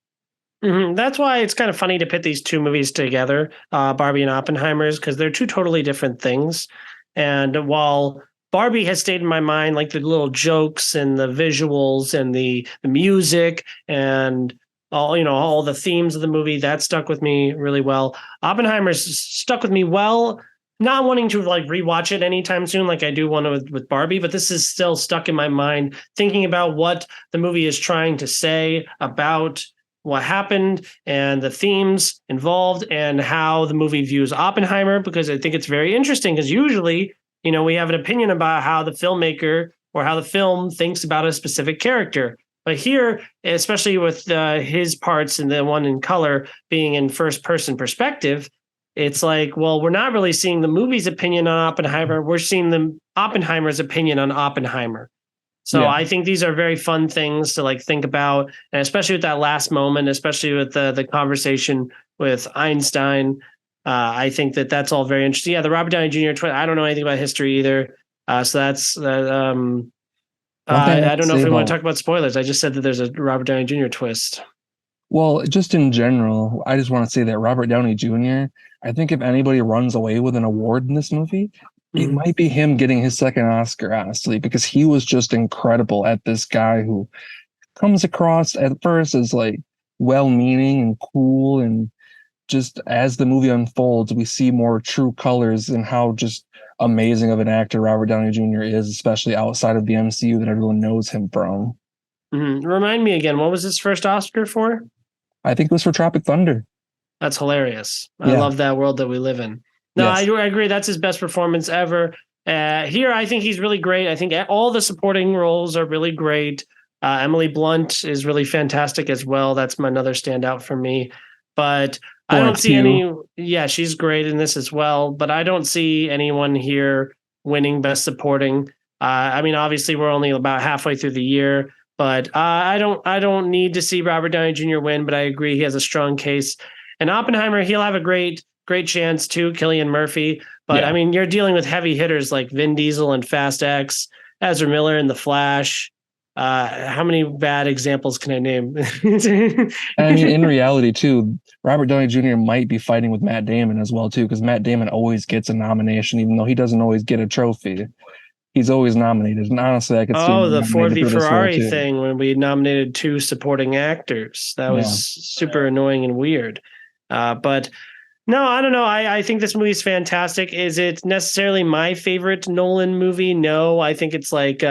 That's why it's kind of funny to put these two movies together, Barbie and Oppenheimer's, because they're two totally different things. And while Barbie has stayed in my mind, like the little jokes and the visuals and the music and all the themes of the movie, that stuck with me really well. Oppenheimer's stuck with me well, not wanting to like rewatch it anytime soon, like I do want to with Barbie, but this is still stuck in my mind, thinking about what the movie is trying to say about what happened and the themes involved, and how the movie views Oppenheimer, because I think it's very interesting, because usually, we have an opinion about how the filmmaker or how the film thinks about a specific character. But here, especially with his parts and the one in color being in first person perspective, it's like, well, we're not really seeing the movie's opinion on Oppenheimer. We're seeing the Oppenheimer's opinion on Oppenheimer. So Yeah. I think these are very fun things to like think about, and especially with that last moment, especially with the conversation with Einstein. I think that that's all very interesting. Yeah, the Robert Downey Jr. I don't know anything about history either, so that's. One thing I don't know say if we want about to talk about spoilers. I just said that there's a Robert Downey Jr. twist. Well, just in general, I just want to say that Robert Downey Jr., I think if anybody runs away with an award in this movie, it Mhm. might be him getting his second Oscar, honestly, because he was just incredible at this guy who comes across at first as like well-meaning and cool. And just as the movie unfolds, we see more true colors and how just amazing of an actor Robert Downey Jr. is, especially outside of the MCU that everyone knows him from. Remind me again, what was his first Oscar for? I think it was for Tropic Thunder. That's hilarious. I Yeah. love that world that we live in. No, Yes. I agree. That's his best performance ever. Here, I think he's really great. I think all the supporting roles are really great. Emily Blunt is really fantastic as well. That's another standout for me. But I don't Florence see Pugh. any. Yeah, she's great in this as well. But I don't see anyone here winning Best Supporting. I mean, obviously, we're only about halfway through the year, but I don't need to see Robert Downey Jr. win. But I agree, he has a strong case. And Oppenheimer, he'll have a great chance too. Cillian Murphy. But Yeah. I mean, you're dealing with heavy hitters like Vin Diesel and Fast X, Ezra Miller in The Flash. How many bad examples can I name? I mean, in reality, too, Robert Downey Jr. might be fighting with Matt Damon as well, too, because Matt Damon always gets a nomination, even though he doesn't always get a trophy. He's always nominated. And honestly, I could see Oh, him the Ford nominated v for this role, Ferrari too. thing when we nominated 2 supporting actors. That was Yeah. super annoying and weird. But no, I don't know. I think this movie is fantastic. Is it necessarily my favorite Nolan movie? No, I think it's like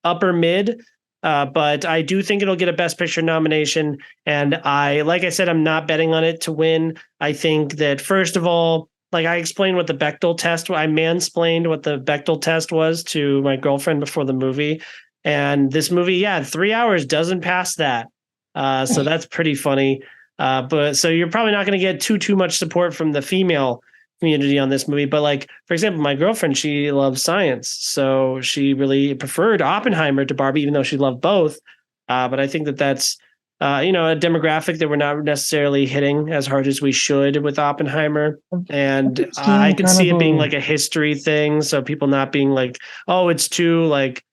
upper mid. But I do think it'll get a Best Picture nomination. And like I said, I'm not betting on it to win. I think that, first of all, like I explained what the Bechdel test, I mansplained what the Bechdel test was to my girlfriend before the movie. And this movie, yeah, 3 hours doesn't pass that. So that's pretty funny. But so you're probably not going to get too much support from the female community on this movie. But like, for example, my girlfriend, she loves science. So she really preferred Oppenheimer to Barbie, even though she loved both. But I think that that's, a demographic that we're not necessarily hitting as hard as we should with Oppenheimer. And I could see it being like a history thing. So people not being like, oh, it's too like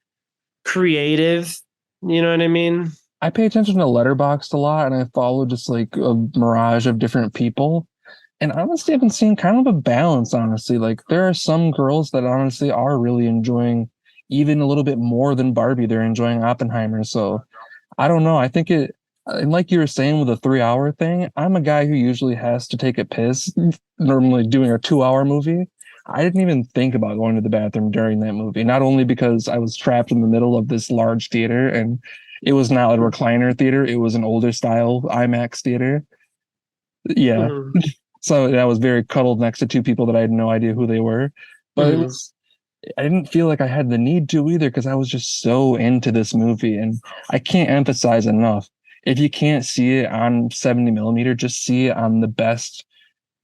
creative. You know what I mean? I pay attention to Letterboxd a lot, and I follow just like a mirage of different people. And honestly, I've been seeing kind of a balance, honestly. Like, there are some girls that honestly are really enjoying even a little bit more than Barbie. They're enjoying Oppenheimer. So I don't know. I think and like you were saying with the 3 hour thing, I'm a guy who usually has to take a piss, normally doing a 2 hour movie. I didn't even think about going to the bathroom during that movie, not only because I was trapped in the middle of this large theater and it was not a recliner theater, it was an older style IMAX theater. Yeah. Mm-hmm. So I was very cuddled next to 2 people that I had no idea who they were. But I didn't feel like I had the need to either because I was just so into this movie. And I can't emphasize enough. If you can't see it on 70 millimeter, just see it on the best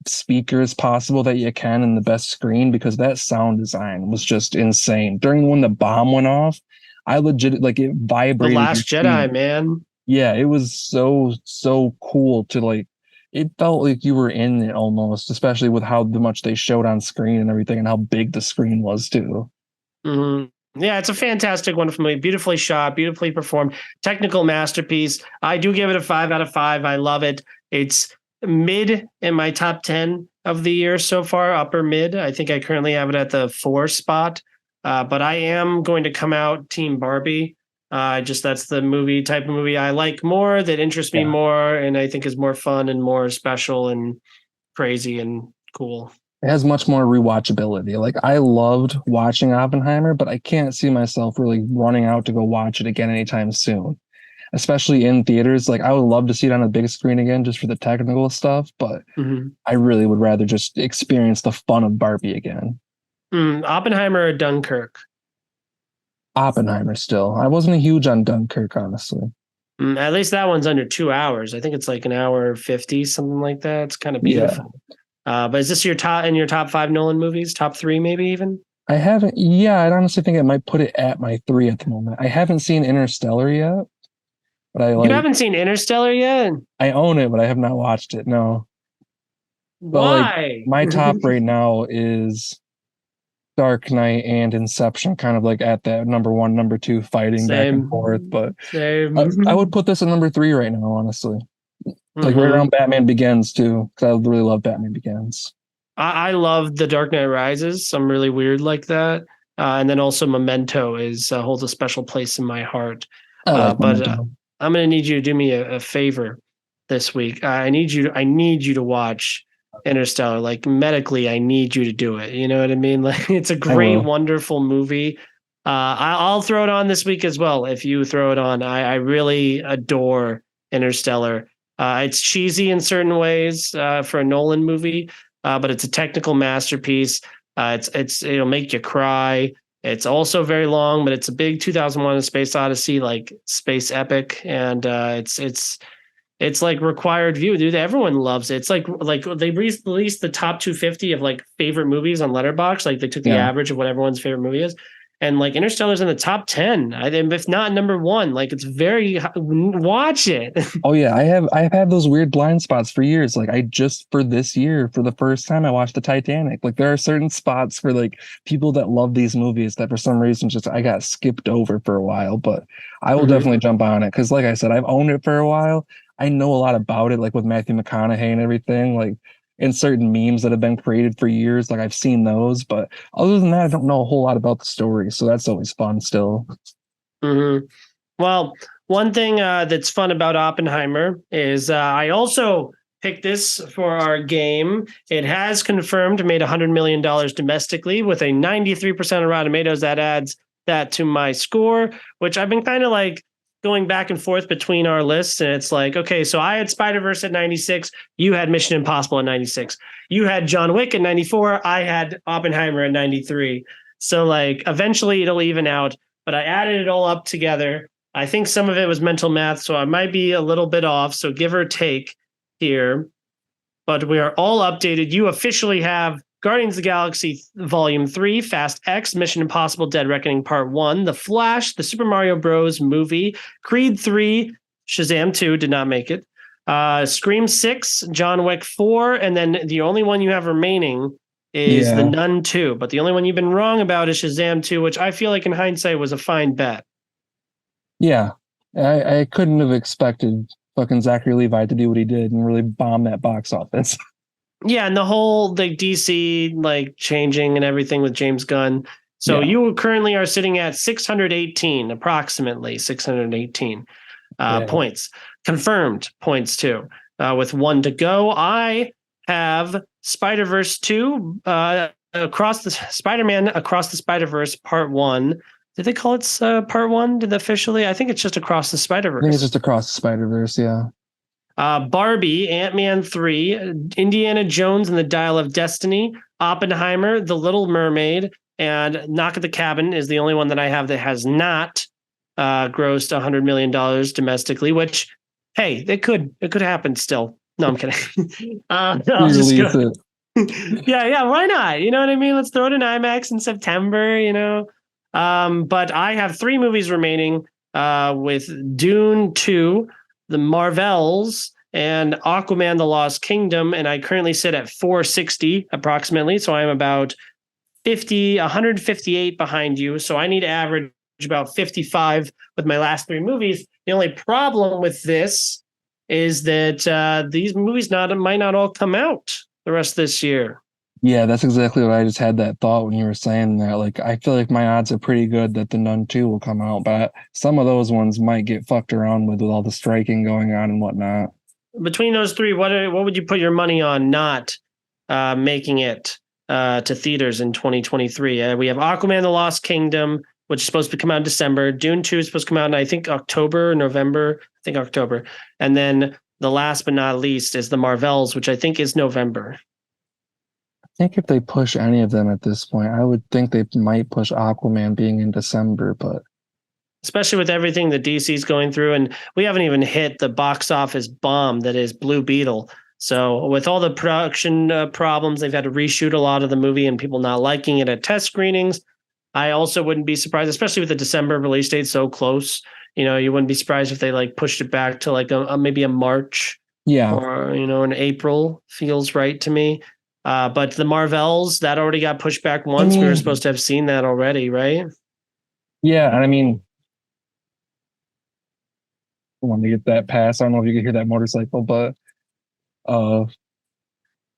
speakers possible that you can and the best screen, because that sound design was just insane. During when the bomb went off, I legit like it The vibrated. Last Jedi, man. Yeah, it was so cool to like. It felt like you were in it almost, especially with how much they showed on screen and everything, and how big the screen was too. Mm-hmm. Yeah, it's a fantastic, wonderful movie. Beautifully shot, beautifully performed, technical masterpiece. I do give it a 5 out of 5. I love it. It's mid in my top 10 of the year so far, upper mid. I think I currently have it at the 4 spot. But I am going to come out Team Barbie. That's the type of movie I like more, that interests me more, and I think is more fun and more special and crazy and cool. It has much more rewatchability. Like, I loved watching Oppenheimer, but I can't see myself really running out to go watch it again anytime soon, especially in theaters. Like, I would love to see it on a big screen again just for the technical stuff, but I really would rather just experience the fun of Barbie again. Oppenheimer or Dunkirk? Oppenheimer still. I wasn't a huge on Dunkirk, honestly. At least that one's under 2 hours. I think it's like an hour 50, something like that. It's kind of beautiful. But is this your top five Nolan movies? Top three, maybe even? I haven't. Yeah, I honestly think I might put it at my 3 at the moment. I haven't seen Interstellar yet, but You haven't seen Interstellar yet? I own it, but I have not watched it. No. But Why? my top right now is Dark Knight and Inception, kind of like at that number one, number two, fighting back and forth. But I would put this at number 3 right now, honestly. Like right around Batman Begins too, because I really love Batman Begins. I love The Dark Knight Rises. I'm really weird like that. And then also Memento holds a special place in my heart. But I'm going to need you to do me a favor this week. I need you to watch Interstellar. Like medically, I need you to do it. You know what I mean? Like it's a great, wonderful movie. I'll throw it on this week as well. If you throw it on, I really adore Interstellar. It's cheesy in certain ways for a Nolan movie, but it's a technical masterpiece. It'll make you cry. It's also very long, but it's a big 2001: A Space Odyssey, like space epic, and it's like required view, dude. Everyone loves it. It's like they released the top 250 of like favorite movies on Letterboxd. Like they took the average of what everyone's favorite movie is. And like Interstellar's in the top 10, if not number 1. Like it's very watch it. Oh yeah, I've had those weird blind spots for years. Like for this year, for the first time, I watched the Titanic. Like there are certain spots for like people that love these movies that for some reason just I got skipped over for a while. But I will definitely jump on it because, like I said, I've owned it for a while. I know a lot about it, like with Matthew McConaughey and everything. Like. In certain memes that have been created for years. Like I've seen those, but other than that, I don't know a whole lot about the story. So that's always fun still. Well, one thing that's fun about Oppenheimer is I also picked this for our game. It has confirmed made $100 million domestically with a 93% of Rotten Tomatoes. That adds that to my score, which I've been kind of like going back and forth between our lists. And it's like, okay, so I had Spider-Verse at 96. You had Mission Impossible at 96. You had John Wick at 94. I had Oppenheimer at 93. So like eventually it'll even out, but I added it all up together. I think some of it was mental math, so I might be a little bit off. So give or take here, but we are all updated. You officially have Guardians of the Galaxy Volume 3, Fast X, Mission Impossible Dead Reckoning Part 1, The Flash, the Super Mario Bros. Movie, Creed 3, Shazam 2 did not make it, Scream 6, John Wick 4, and then the only one you have remaining is The Nun 2. But the only one you've been wrong about is Shazam 2, which I feel like in hindsight was a fine bet. Yeah, I couldn't have expected fucking Zachary Levi to do what he did and really bomb that box office. Yeah, and the whole like DC like changing and everything with James Gunn. So you currently are sitting at 618, approximately 618 points. Confirmed points too. With 1 to go. I have Spider-Verse 2, Spider-Man Across the Spider-Verse Part 1. Did they call it Part 1? Did officially? I think it's just Across the Spider-Verse. I think it's just Across the Spider-Verse, yeah. Barbie, Ant-Man 3, Indiana Jones and the Dial of Destiny, Oppenheimer, The Little Mermaid, and Knock at the Cabin is the only one that I have that has not grossed $100 million domestically, which, hey, it could happen still. No, I'm kidding. I'll just go. Yeah, why not? You know what I mean? Let's throw it in IMAX in September, you know? But I have 3 movies remaining with Dune 2, The Marvels, and Aquaman: The Lost Kingdom, and I currently sit at 460 approximately, so I'm about 158 behind you, so I need to average about 55 with my last 3 movies. The only problem with this is that these movies might not all come out the rest of this year. Yeah, that's exactly what I just had that thought when you were saying that. Like, I feel like my odds are pretty good that The Nun 2 will come out, but some of those ones might get fucked around with all the striking going on and whatnot. Between those 3, what would you put your money on not making it to theaters in 2023? We have Aquaman: The Lost Kingdom, which is supposed to come out in December. Dune 2 is supposed to come out in, I think, October, November. I think October. And then the last but not least is The Marvels, which I think is November. I think if they push any of them at this point, I would think they might push Aquaman being in December, but especially with everything that DC's going through. And we haven't even hit the box office bomb that is Blue Beetle. So with all the production problems, they've had to reshoot a lot of the movie and people not liking it at test screenings. I also wouldn't be surprised, especially with the December release date so close. You wouldn't be surprised if they like pushed it back to like maybe a March, or an April feels right to me. But the Marvels, that already got pushed back once. We were supposed to have seen that already, right? Yeah, and I mean, I want to get that pass. I don't know if you can hear that motorcycle, but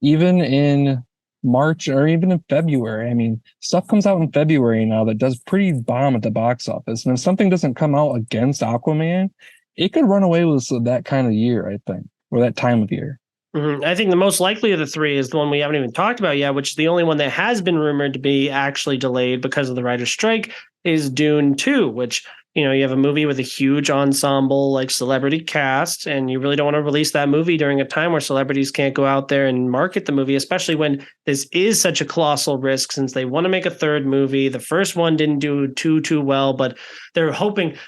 even in March or even in February, I mean, stuff comes out in February now that does pretty bomb at the box office. And if something doesn't come out against Aquaman, it could run away with that kind of year, I think, or that time of year. Mm-hmm. I think the most likely of the three is the one we haven't even talked about yet, which is the only one that has been rumored to be actually delayed because of the writer's strike, is Dune 2, which, you have a movie with a huge ensemble, like celebrity cast, and you really don't want to release that movie during a time where celebrities can't go out there and market the movie, especially when this is such a colossal risk since they want to make a third movie. The first one didn't do too well, but they're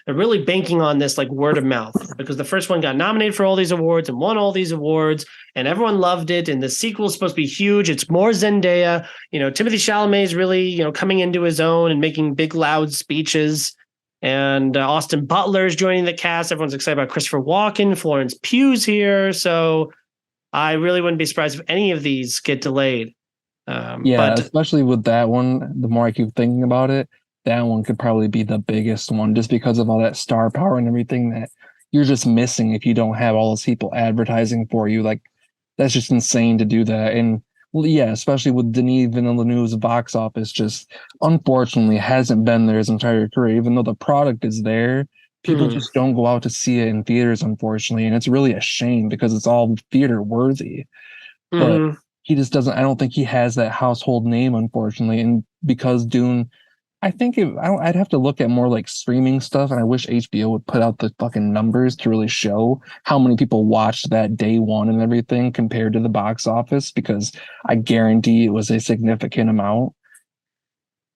really banking on this like word of mouth because the first one got nominated for all these awards and won all these awards and everyone loved it. And the sequel is supposed to be huge. It's more Zendaya. Timothée Chalamet is really, coming into his own and making big, loud speeches. And Austin Butler is joining the cast. Everyone's excited about Christopher Walken. Florence Pugh's here. So I really wouldn't be surprised if any of these get delayed. But especially with that one, the more I keep thinking about it, that one could probably be the biggest one just because of all that star power and everything that you're just missing if you don't have all those people advertising for you. Like, that's just insane to do that. And well, yeah, especially with Denis Villeneuve's box office, just unfortunately hasn't been there his entire career. Even though the product is there, people just don't go out to see it in theaters, unfortunately. And it's really a shame because it's all theater worthy. But he just doesn't, I don't think he has that household name, unfortunately. And because Dune, I think I'd have to look at more like streaming stuff, and I wish HBO would put out the fucking numbers to really show how many people watched that day one and everything compared to the box office, because I guarantee it was a significant amount.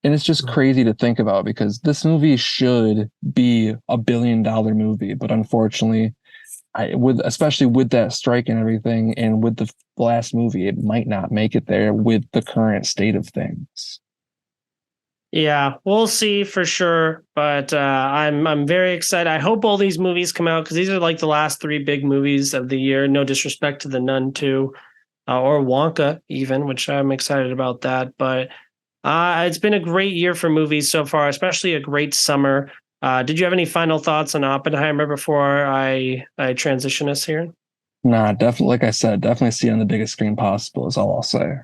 And it's just crazy to think about because this movie should be $1 billion movie, but unfortunately, especially with that strike and everything, and with the last movie, it might not make it there with the current state of things. Yeah, we'll see for sure, but I'm very excited. I hope all these movies come out because these are like the last three big movies of the year. No disrespect to the Nun 2 or Wonka even, which I'm excited about that. But it's been a great year for movies so far, especially a great summer. Did you have any final thoughts on Oppenheimer before I transition us here? Nah, definitely. Like I said, definitely see it on the biggest screen possible is all I'll say.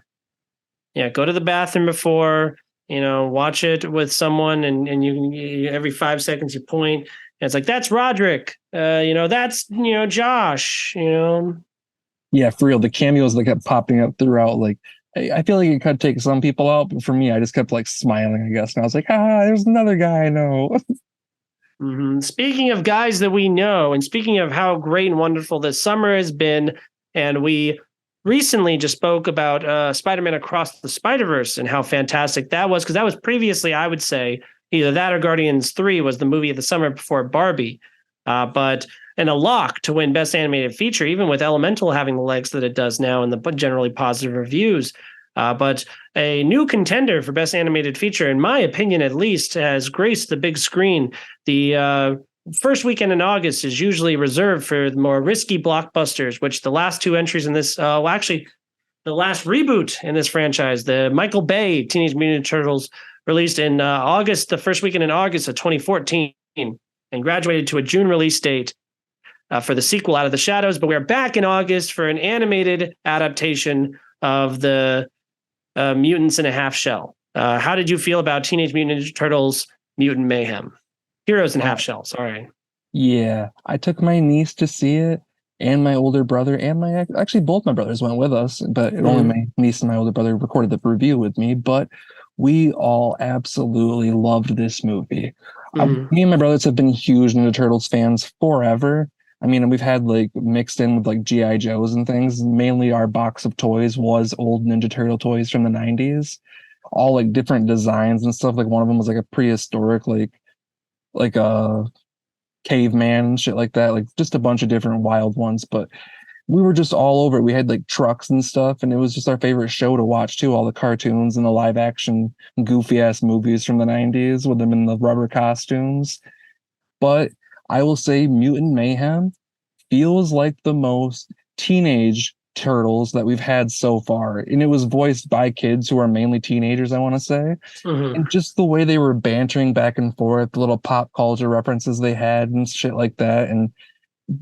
Yeah, go to the bathroom before. Watch it with someone and you every 5 seconds you point and it's like, that's Roderick. That's, Josh, Yeah, for real. The cameos that kept popping up throughout, like, I feel like it could take some people out, but for me, I just kept like smiling, I guess. And I was like, there's another guy I know. Speaking of guys that we know, and speaking of how great and wonderful this summer has been, and we recently just spoke about Spider-Man Across the Spider-Verse and how fantastic that was, because that was previously, I would say, either that or Guardians 3 was the movie of the summer before Barbie. But a lock to win Best Animated Feature, even with Elemental having the legs that it does now and the generally positive reviews. But a new contender for Best Animated Feature, in my opinion at least, has graced the big screen. The first weekend in August is usually reserved for the more risky blockbusters, which the last two entries in this, the last reboot in this franchise, the Michael Bay Teenage Mutant Ninja Turtles, released in August, the first weekend in August of 2014, and graduated to a June release date for the sequel Out of the Shadows. But we're back in August for an animated adaptation of the Mutants in a Half Shell. How did you feel about Teenage Mutant Ninja Turtles Mutant Mayhem? Heroes in Half Shell, sorry. Yeah, I took my niece to see it, and my older brother, and actually both my brothers went with us, but only my niece and my older brother recorded the review with me. But we all absolutely loved this movie. Me and my brothers have been huge Ninja Turtles fans forever. I mean, we've had like mixed in with like G.I. Joes and things. Mainly our box of toys was old Ninja Turtle toys from the 90s, all like different designs and stuff. Like one of them was like a prehistoric, like like caveman and shit like that, like just a bunch of different wild ones. But we were just all over it. We had like trucks and stuff, and it was just our favorite show to watch too. All the cartoons and the live action goofy ass movies from the 90s with them in the rubber costumes. But I will say Mutant Mayhem feels like the most teenage Turtles that we've had so far. And it was voiced by kids who are mainly teenagers, I want to say. Mhm. And just the way they were bantering back and forth, the little pop culture references they had and shit like that. And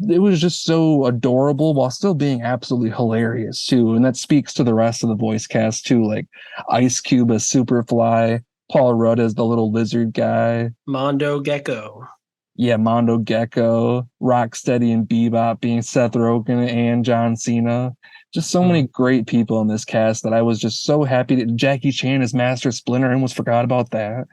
it was just so adorable while still being absolutely hilarious too. And that speaks to the rest of the voice cast too, like Ice Cube as Superfly, Paul Rudd as the little lizard guy. Mondo Gecko. Yeah, Mondo Gecko, Rocksteady and Bebop being Seth Rogen and John Cena. Just so many great people in this cast that I was just so happy that Jackie Chan as Master Splinter and almost forgot about that.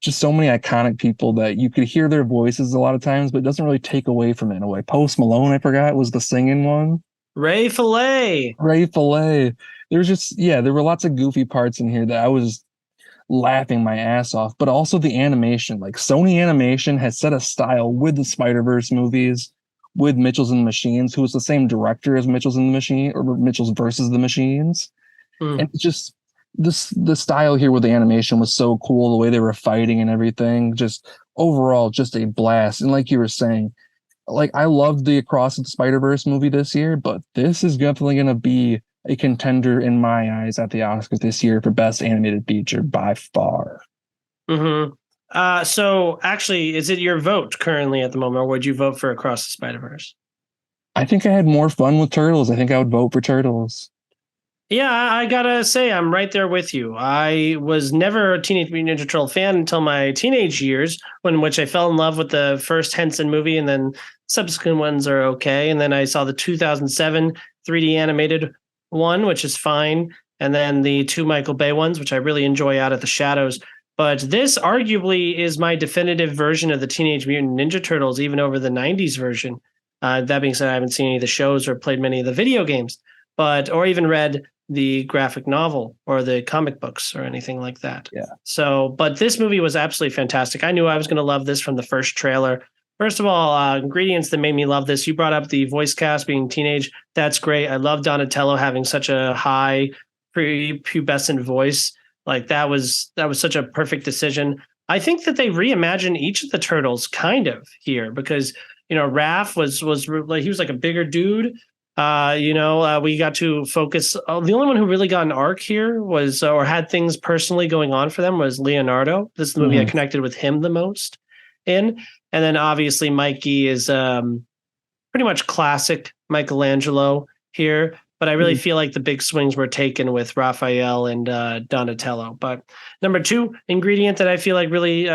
Just so many iconic people that you could hear their voices a lot of times, but it doesn't really take away from it in a way. Post Malone, I forgot, was the singing one. Ray Fillet. Ray Fillet. There's just, yeah, there were lots of goofy parts in here that I was laughing my ass off, but also the animation. Like Sony Animation has set a style with the Spider-Verse movies, with Mitchell's and the Machines, who was the same director as Mitchell's and the Machine or Mitchell's versus the Machines. And it's just the style here with the animation was so cool, the way they were fighting and everything. Just overall, just a blast. And like you were saying, like I loved the Across the Spider-Verse movie this year, but this is definitely gonna be a contender in my eyes at the Oscars this year for Best Animated Feature by far. So actually, is it your vote currently at the moment, or would you vote for Across the Spider-Verse? I think I had more fun with Turtles. I think I would vote for Turtles. Yeah, I gotta say, I'm right there with you. I was never a Teenage Mutant Ninja Turtle fan until my teenage years, when which I fell in love with the first Henson movie, and then subsequent ones are okay. And then I saw the 2007 3D animated one, which is fine, and then the two Michael Bay ones, which I really enjoy, Out of the Shadows. But this arguably is my definitive version of the Teenage Mutant Ninja Turtles, even over the 90s version. That being said, I haven't seen any of the shows or played many of the video games, or even read the graphic novel or the comic books or anything like that. Yeah. So, but this movie was absolutely fantastic. I knew I was going to love this from the first trailer. First of all, ingredients that made me love this. You brought up the voice cast being teenage. That's great. I love Donatello having such a high prepubescent voice. Like that was such a perfect decision. I think that they reimagined each of the turtles kind of here because Raph was like he was like a bigger dude. We got to focus. The only one who really got an arc here was, or had things personally going on for them, was Leonardo. This is the movie I connected with him the most in. And then obviously Mikey is pretty much classic Michelangelo here. But I really feel like the big swings were taken with Raphael and Donatello. But number two ingredient that I feel like really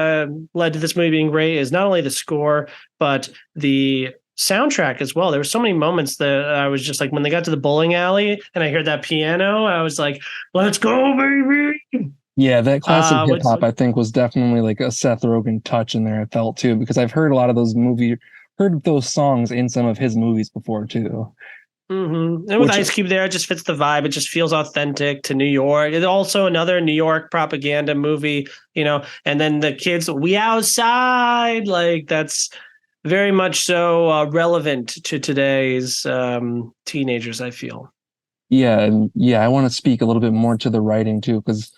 led to this movie being great is not only the score, but the soundtrack as well. There were so many moments that I was just like, when they got to the bowling alley and I heard that piano, I was like, let's go, baby. Yeah, that classic hip hop, I think, was definitely like a Seth Rogen touch in there, I felt too, because I've heard a lot of heard those songs in some of his movies before too. And with Ice Cube there, it just fits the vibe. It just feels authentic to New York. It's also another New York propaganda movie, and then the kids, we outside, like that's very much so relevant to today's teenagers, I feel. Yeah, I want to speak a little bit more to the writing too, because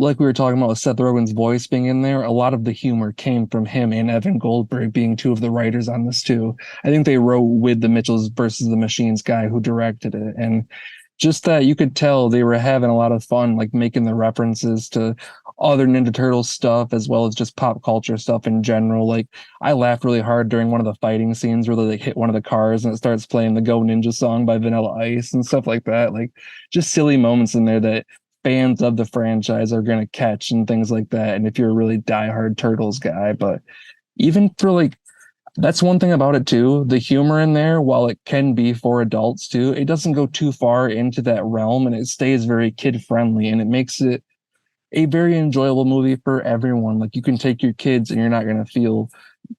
like we were talking about with Seth Rogen's voice being in there, a lot of the humor came from him and Evan Goldberg being two of the writers on this too. I think they wrote with the Mitchells versus the Machines guy who directed it. And just that you could tell they were having a lot of fun, like making the references to other Ninja Turtles stuff, as well as just pop culture stuff in general. Like I laughed really hard during one of the fighting scenes where they like hit one of the cars and it starts playing the Go Ninja song by Vanilla Ice and stuff like that. Like just silly moments in there that fans of the franchise are going to catch and things like that. And if you're a really diehard Turtles guy, but even for like, that's one thing about it too. The humor in there, while it can be for adults too, it doesn't go too far into that realm and it stays very kid friendly and it makes it a very enjoyable movie for everyone. Like you can take your kids and you're not going to feel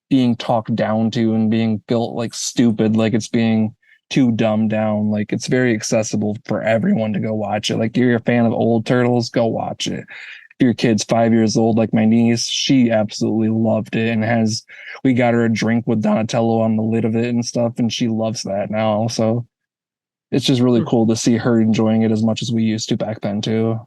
being talked down to and being built like stupid, like it's being too dumbed down. Like it's very accessible for everyone to go watch it. Like you're a fan of old Turtles, go watch it. your kid's 5 years old, like my niece, she absolutely loved it and we got her a drink with Donatello on the lid of it and stuff, and she loves that now. So it's just really cool to see her enjoying it as much as we used to back then too.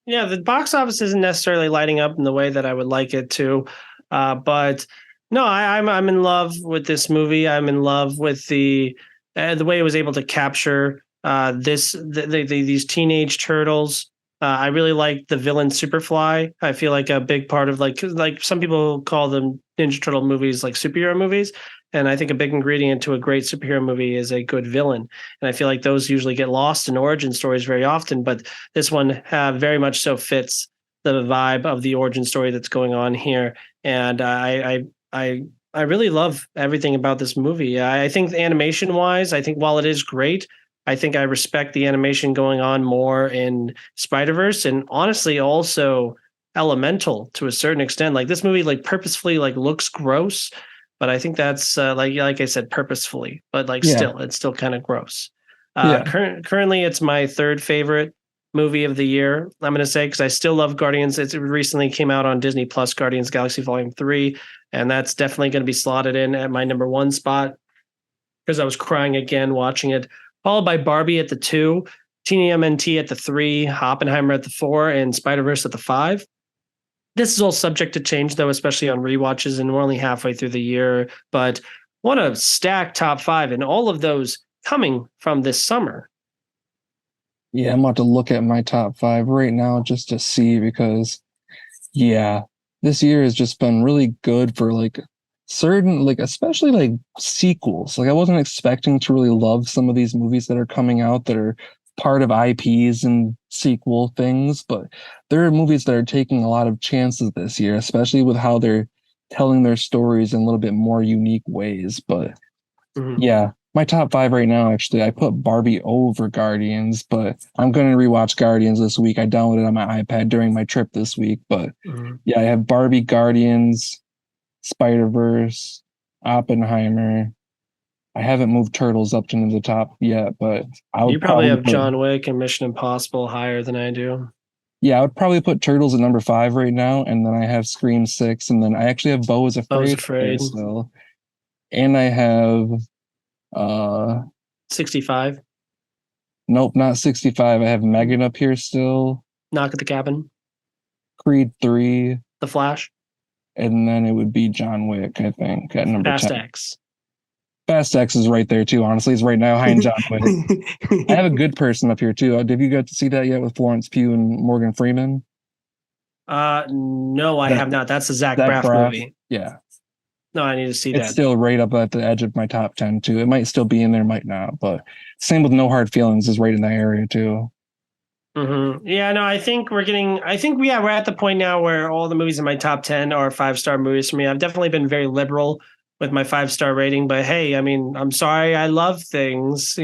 Yeah, the box office isn't necessarily lighting up in the way that I would like it to, but no, I'm in love with this movie. I'm in love with the way it was able to capture these teenage turtles. I really like the villain Superfly. I feel like a big part of like some people call them Ninja Turtle movies like superhero movies. And I think a big ingredient to a great superhero movie is a good villain. And I feel like those usually get lost in origin stories very often, but this one very much so fits the vibe of the origin story that's going on here. And I really love everything about this movie. I think animation wise, I think while it is great, I think I respect the animation going on more in Spider-Verse, and honestly also Elemental to a certain extent. Like this movie like purposefully like looks gross, but I think that's like I said, purposefully, but like Yeah. it's still kind of gross. Yeah. Currently, it's my third favorite movie of the year. I'm going to say because I still love Guardians. It recently came out on Disney Plus, Guardians Galaxy Volume 3, and that's definitely going to be slotted in at my number one spot because I was crying again watching it. Followed by Barbie at the 2, TMNT at the 3, Oppenheimer at the 4, and Spider-Verse at the 5. This is all subject to change, though, especially on rewatches, and we're only halfway through the year. But what a stacked top 5, and all of those coming from this summer. Yeah, I'm about to look at my top 5 right now just to see because, yeah, this year has just been really good for like certain, like especially like sequels. Like I wasn't expecting to really love some of these movies that are coming out that are part of IPs and sequel things, but there are movies that are taking a lot of chances this year, especially with how they're telling their stories in a little bit more unique ways. But yeah, my top 5 right now, actually, I put Barbie over Guardians, but I'm going to rewatch Guardians this week. I downloaded it on my iPad during my trip this week, but yeah, I have Barbie, Guardians, Spider-Verse, Oppenheimer. I haven't moved Turtles up to the top yet, but I would You probably have John Wick and Mission Impossible higher than I do. Yeah, I would probably put Turtles at number 5 right now, and then I have Scream 6, and then I actually have Beau is Afraid still. And I have 65. Nope, not 65. I have Megan up here still. Knock at the Cabin. Creed 3. The Flash. And then it would be John Wick, I think, at number Fast 10. X. Fast X is right there too, honestly. It's right now behind John Wick. I have a Good Person up here too. Have you got to see that yet with Florence Pugh and Morgan Freeman? No, I have not. That's the Zach Braff movie. Yeah. No, I need to see that. It's still right up at the edge of my top 10 too. It might still be in there, might not. But same with No Hard Feelings is right in that area too. Yeah, no, I think we're at the point now where all the movies in my top 10 are 5-star movies for me. I've definitely been very liberal with my 5-star rating, but hey, I mean, I'm sorry, I love things,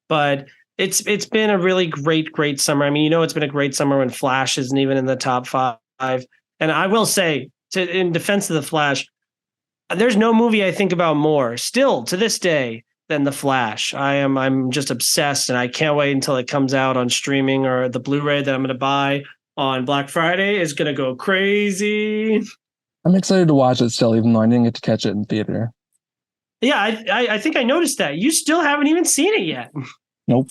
but it's been a really great summer. I mean, it's been a great summer when Flash isn't even in the top 5. And I will say, in defense of the Flash, there's no movie I think about more still to this day than The Flash. I'm just obsessed, and I can't wait until it comes out on streaming, or the Blu-ray that I'm going to buy on Black Friday is going to go crazy. I'm excited to watch it still, even though I didn't get to catch it in theater. Yeah, I think I noticed that. You still haven't even seen it yet. Nope.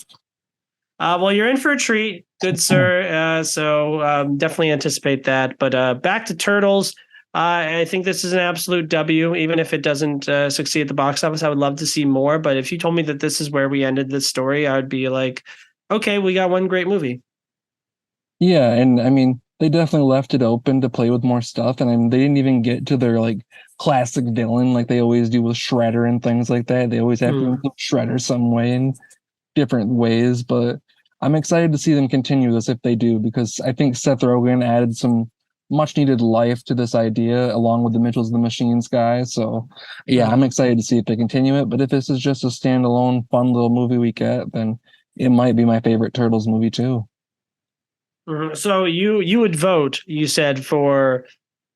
Well, you're in for a treat, good sir. So definitely anticipate that. But back to Turtles. I think this is an absolute W, even if it doesn't succeed at the box office. I would love to see more. But if you told me that this is where we ended this story, I would be like, okay, we got one great movie. Yeah, and I mean, they definitely left it open to play with more stuff. And I mean, they didn't even get to their like classic villain like they always do with Shredder and things like that. They always have to include Shredder some way in different ways. But I'm excited to see them continue this if they do, because I think Seth Rogen added some much needed life to this idea along with the Mitchells and the Machines guy. So yeah, I'm excited to see if they continue it. But if this is just a standalone fun little movie we get, then it might be my favorite Turtles movie too. So you would vote, you said, for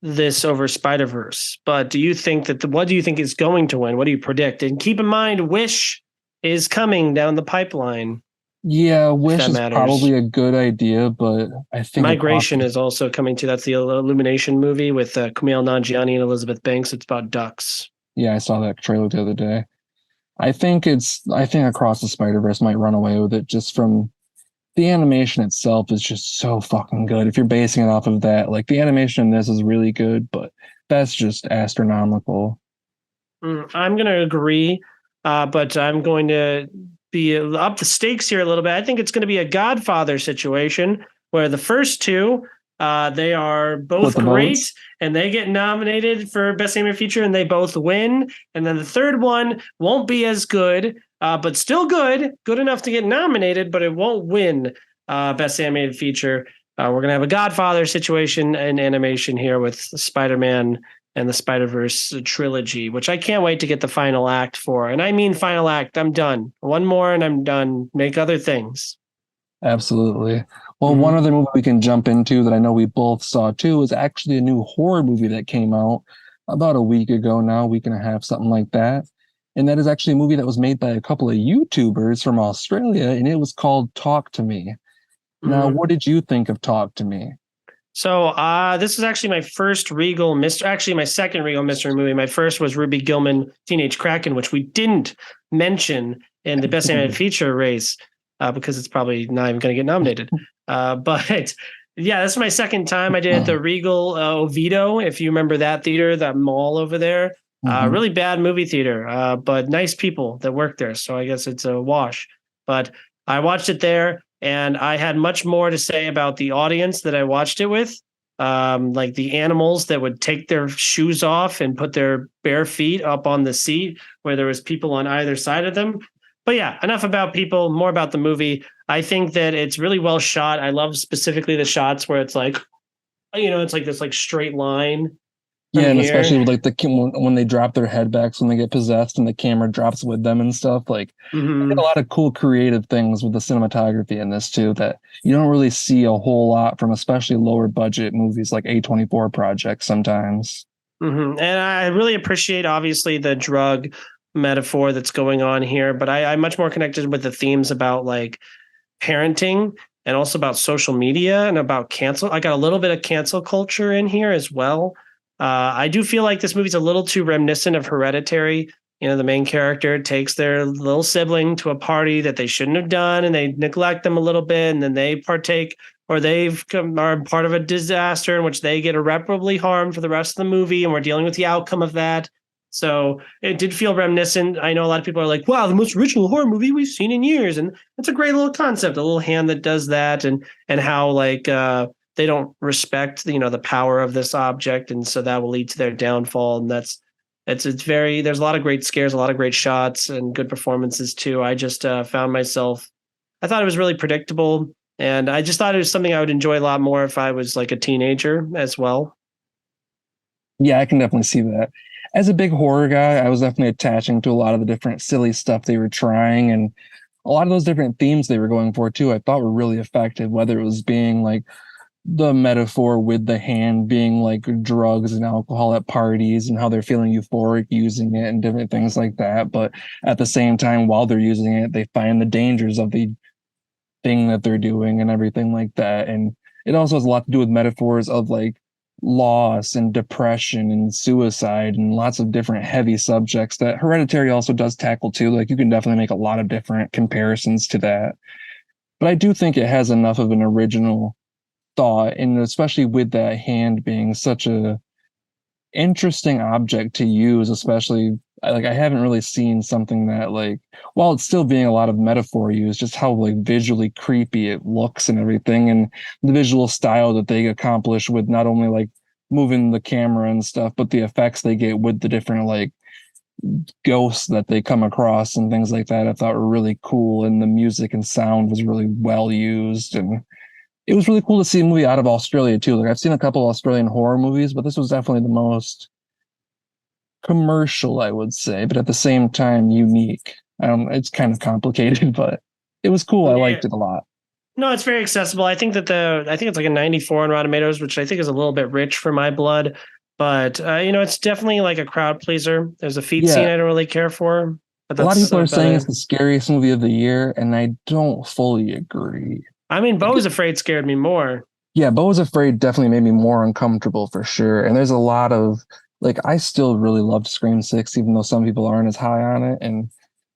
this over Spider-Verse, but do you think what do you think is going to win? What do you predict? And keep in mind, Wish is coming down the pipeline. Yeah, if Wish that is matters. probably a good idea, but I think across Migration is also coming to. That's the Illumination movie with Kumail Nanjiani and Elizabeth Banks. It's about ducks. yeah, I saw that trailer the other day. I think Across the Spider-Verse might run away with it just from the animation itself is just so fucking good. If you're basing it off of that, like the animation in this is really good, but that's just astronomical. I'm going to agree, but I'm going to be up the stakes here a little bit. I think it's going to be a Godfather situation where the first two, they are Split both the great votes. and they get nominated for Best Animated Feature and they both win. And then the third one won't be as good, but still good enough to get nominated, but it won't win Best Animated Feature. We're going to have a Godfather situation in animation here with Spider-Man and the Spider-Verse trilogy, which I can't wait to get the final act for. And I mean final act, I'm done. One more and I'm done. Make other things. Absolutely. Well, one Mm-hmm. other movie we can jump into that I know we both saw too is actually a new horror movie that came out about a week ago now, week and a half, something like that. And that is actually a movie that was made by a couple of YouTubers from Australia, and it was called Talk to Me. Now, Mm-hmm. what did you think of Talk to Me? So this is actually my first Regal mystery, actually my second Regal mystery movie. My first was Ruby Gillman, Teenage Kraken, which we didn't mention in the Best Animated Feature race because it's probably not even going to get nominated. But yeah, this is my second time. I did at the Regal Oviedo, if you remember that theater, that mall over there. Mhm. Really bad movie theater, but nice people that work there. So I guess it's a wash. But I watched it there and I had much more to say about the audience that I watched it with. Like the animals that would take their shoes off and put their bare feet up on the seat where there was people on either side of them. But yeah, enough about people, more about the movie. I think that it's really well shot. I love specifically the shots where it's like, it's like this like straight line from Yeah, and here. especially with like when they drop their head backs when they get possessed and the camera drops with them and stuff. Like they did Mm-hmm. a lot of cool creative things with the cinematography in this too that you don't really see a whole lot from especially lower budget movies like A24 projects sometimes. Mm-hmm. And I really appreciate, obviously, the drug metaphor that's going on here, but I'm much more connected with the themes about like parenting and also about social media and about cancel. I got a little bit of cancel culture in here as well. I do feel like this movie's a little too reminiscent of Hereditary. The main character takes their little sibling to a party that they shouldn't have done, and they neglect them a little bit, and then they partake or are part of a disaster in which they get irreparably harmed for the rest of the movie, and we're dealing with the outcome of that. So it did feel reminiscent. I know a lot of people are like, "Wow, the most original horror movie we've seen in years," and it's a great little concept, a little hand that does that, and how like they don't respect the power of this object, and so that will lead to their downfall. And it's very there's a lot of great scares, a lot of great shots, and good performances too. I just found myself, I thought it was really predictable, and I just thought it was something I would enjoy a lot more if I was like a teenager as well. Yeah, I can definitely see that. As a big horror guy, I was definitely attaching to a lot of the different silly stuff they were trying and a lot of those different themes they were going for too. I thought were really effective, whether it was being like the metaphor with the hand being like drugs and alcohol at parties and how they're feeling euphoric using it and different things like that. But at the same time, while they're using it, they find the dangers of the thing that they're doing and everything like that. And it also has a lot to do with metaphors of like loss and depression and suicide and lots of different heavy subjects that Hereditary also does tackle too. Like you can definitely make a lot of different comparisons to that. But I do think it has enough of an original thought, and especially with that hand being such a interesting object to use, especially like I haven't really seen something that like while it's still being a lot of metaphor used, just how like visually creepy it looks and everything, and the visual style that they accomplish with not only like moving the camera and stuff, but the effects they get with the different like ghosts that they come across and things like that, I thought were really cool, and the music and sound was really well used, and it was really cool to see a movie out of Australia too. Like I've seen a couple Australian horror movies, but this was definitely the most commercial, I would say, but at the same time unique. It's kind of complicated, but it was cool. I Yeah. liked it a lot. No, it's very accessible. I think it's like a 94 on Rotten Tomatoes, which I think is a little bit rich for my blood. But it's definitely like a crowd pleaser. There's a feet scene Yeah, I don't really care for. But A lot of that's people are saying it's better. the scariest movie of the year, and I don't fully agree. I mean, Bo is Afraid scared me more. Yeah, Beau was Afraid definitely made me more uncomfortable for sure. And there's a lot of like I still really loved Scream 6, even though some people aren't as high on it. And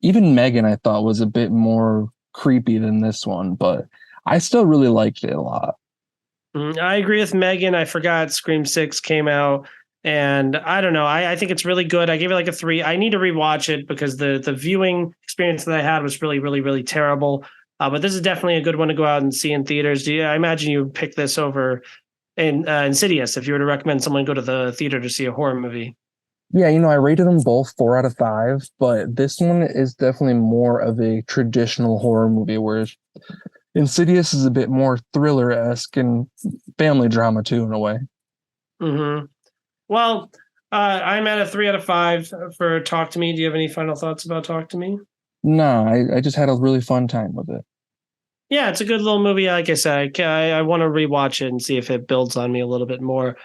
even Megan I thought was a bit more creepy than this one, but I still really liked it a lot. I agree with Megan. I forgot Scream 6 came out. And I don't know. I think it's really good. I gave it like a 3. I need to rewatch it because the viewing experience that I had was really, really, really terrible. But this is definitely a good one to go out and see in theaters. I imagine you would pick this over in Insidious if you were to recommend someone go to the theater to see a horror movie. Yeah, I rated them both 4 out of 5, but this one is definitely more of a traditional horror movie, whereas Insidious is a bit more thriller-esque and family drama too, in a way. Mm-hmm. Well, I'm at a 3 out of 5 for Talk to Me. Do you have any final thoughts about Talk to Me? No, I just had a really fun time with it. Yeah, it's a good little movie. Like I said, I want to rewatch it and see if it builds on me a little bit more.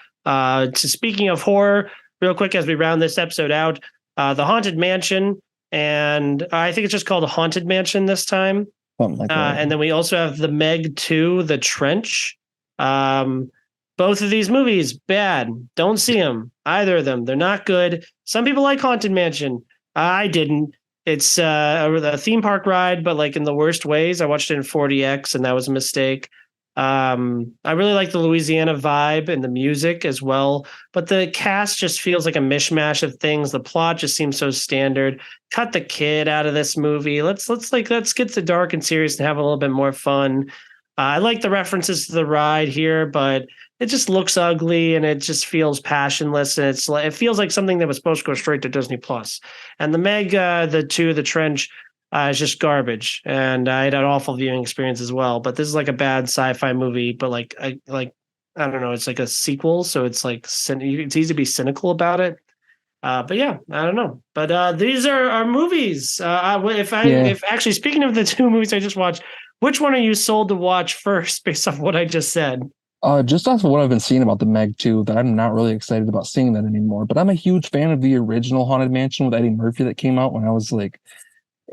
Speaking of horror, real quick as we round this episode out, The Haunted Mansion, and I think it's just called Haunted Mansion this time. Something like that. And then we also have The Meg 2, The Trench. Both of these movies, bad. Don't see them. Either of them. They're not good. Some people like Haunted Mansion. I didn't. It's a theme park ride, but like in the worst ways. I watched it in 40X, and that was a mistake. I really like the Louisiana vibe and the music as well, but the cast just feels like a mishmash of things. The plot just seems so standard. Cut the kid out of this movie. Let's get to dark and serious and have a little bit more fun. I like the references to the ride here, but it just looks ugly and it just feels passionless. And it feels like something that was supposed to go straight to Disney Plus. And the Meg, the Trench, is just garbage. And I had an awful viewing experience as well. But this is like a bad sci-fi movie, but I don't know, it's like a sequel, so it's like it's easy to be cynical about it. But yeah, I don't know. But these are our movies. If actually speaking of the 2 movies I just watched, which one are you sold to watch first based off what I just said? Just off of what I've been seeing about the Meg 2, that I'm not really excited about seeing that anymore. But I'm a huge fan of the original Haunted Mansion with Eddie Murphy that came out when I was like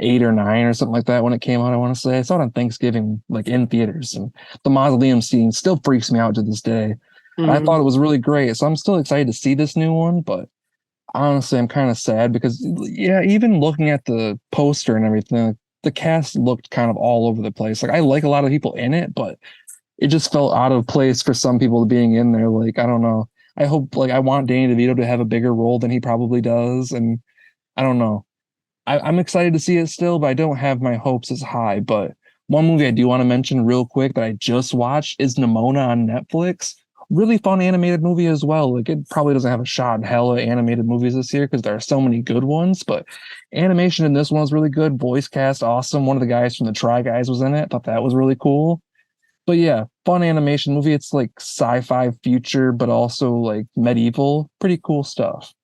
8 or 9 or something like that when it came out. I want to say I saw it on Thanksgiving, like in theaters, and the mausoleum scene still freaks me out to this day. And I thought it was really great, so I'm still excited to see this new one. But honestly, I'm kind of sad because yeah, even looking at the poster and everything, the cast looked kind of all over the place. Like I like a lot of people in it, but it just felt out of place for some people being in there. Like, I don't know. I want Danny DeVito to have a bigger role than he probably does. And I don't know. I'm excited to see it still, but I don't have my hopes as high. But one movie I do want to mention real quick that I just watched is Nimona on Netflix. Really fun animated movie as well. Like it probably doesn't have a shot in hell at animated movies this year because there are so many good ones, but animation in this one was really good. Voice cast, awesome. One of the guys from the Try Guys was in it. Thought that was really cool. But yeah, fun animation movie. It's like sci-fi future, but also like medieval. Pretty cool stuff.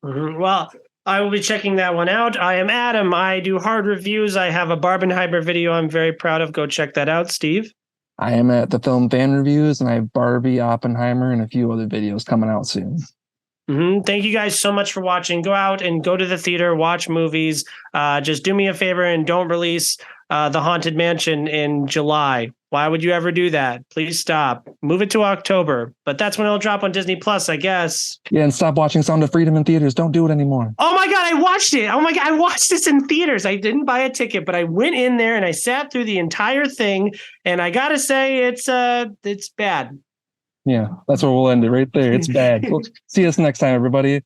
Well, I will be checking that one out. I am Adam. I do hard reviews. I have a Barbenheimer video I'm very proud of. Go check that out, Steve. I am at the Film Fan Reviews, and I have Barbie, Oppenheimer, and a few other videos coming out soon. Thank you guys so much for watching. Go out and go to the theater, watch movies. Just do me a favor and don't release The Haunted Mansion in July. Why would you ever do that? Please stop. Move it to October. But that's when it'll drop on Disney Plus, I guess. Yeah, and stop watching Sound of Freedom in theaters. Don't do it anymore. Oh my God, I watched it. Oh my God, I watched this in theaters. I didn't buy a ticket, but I went in there and I sat through the entire thing. And I gotta say, it's bad. Yeah, that's where we'll end it right there. It's bad. We'll see us next time, everybody.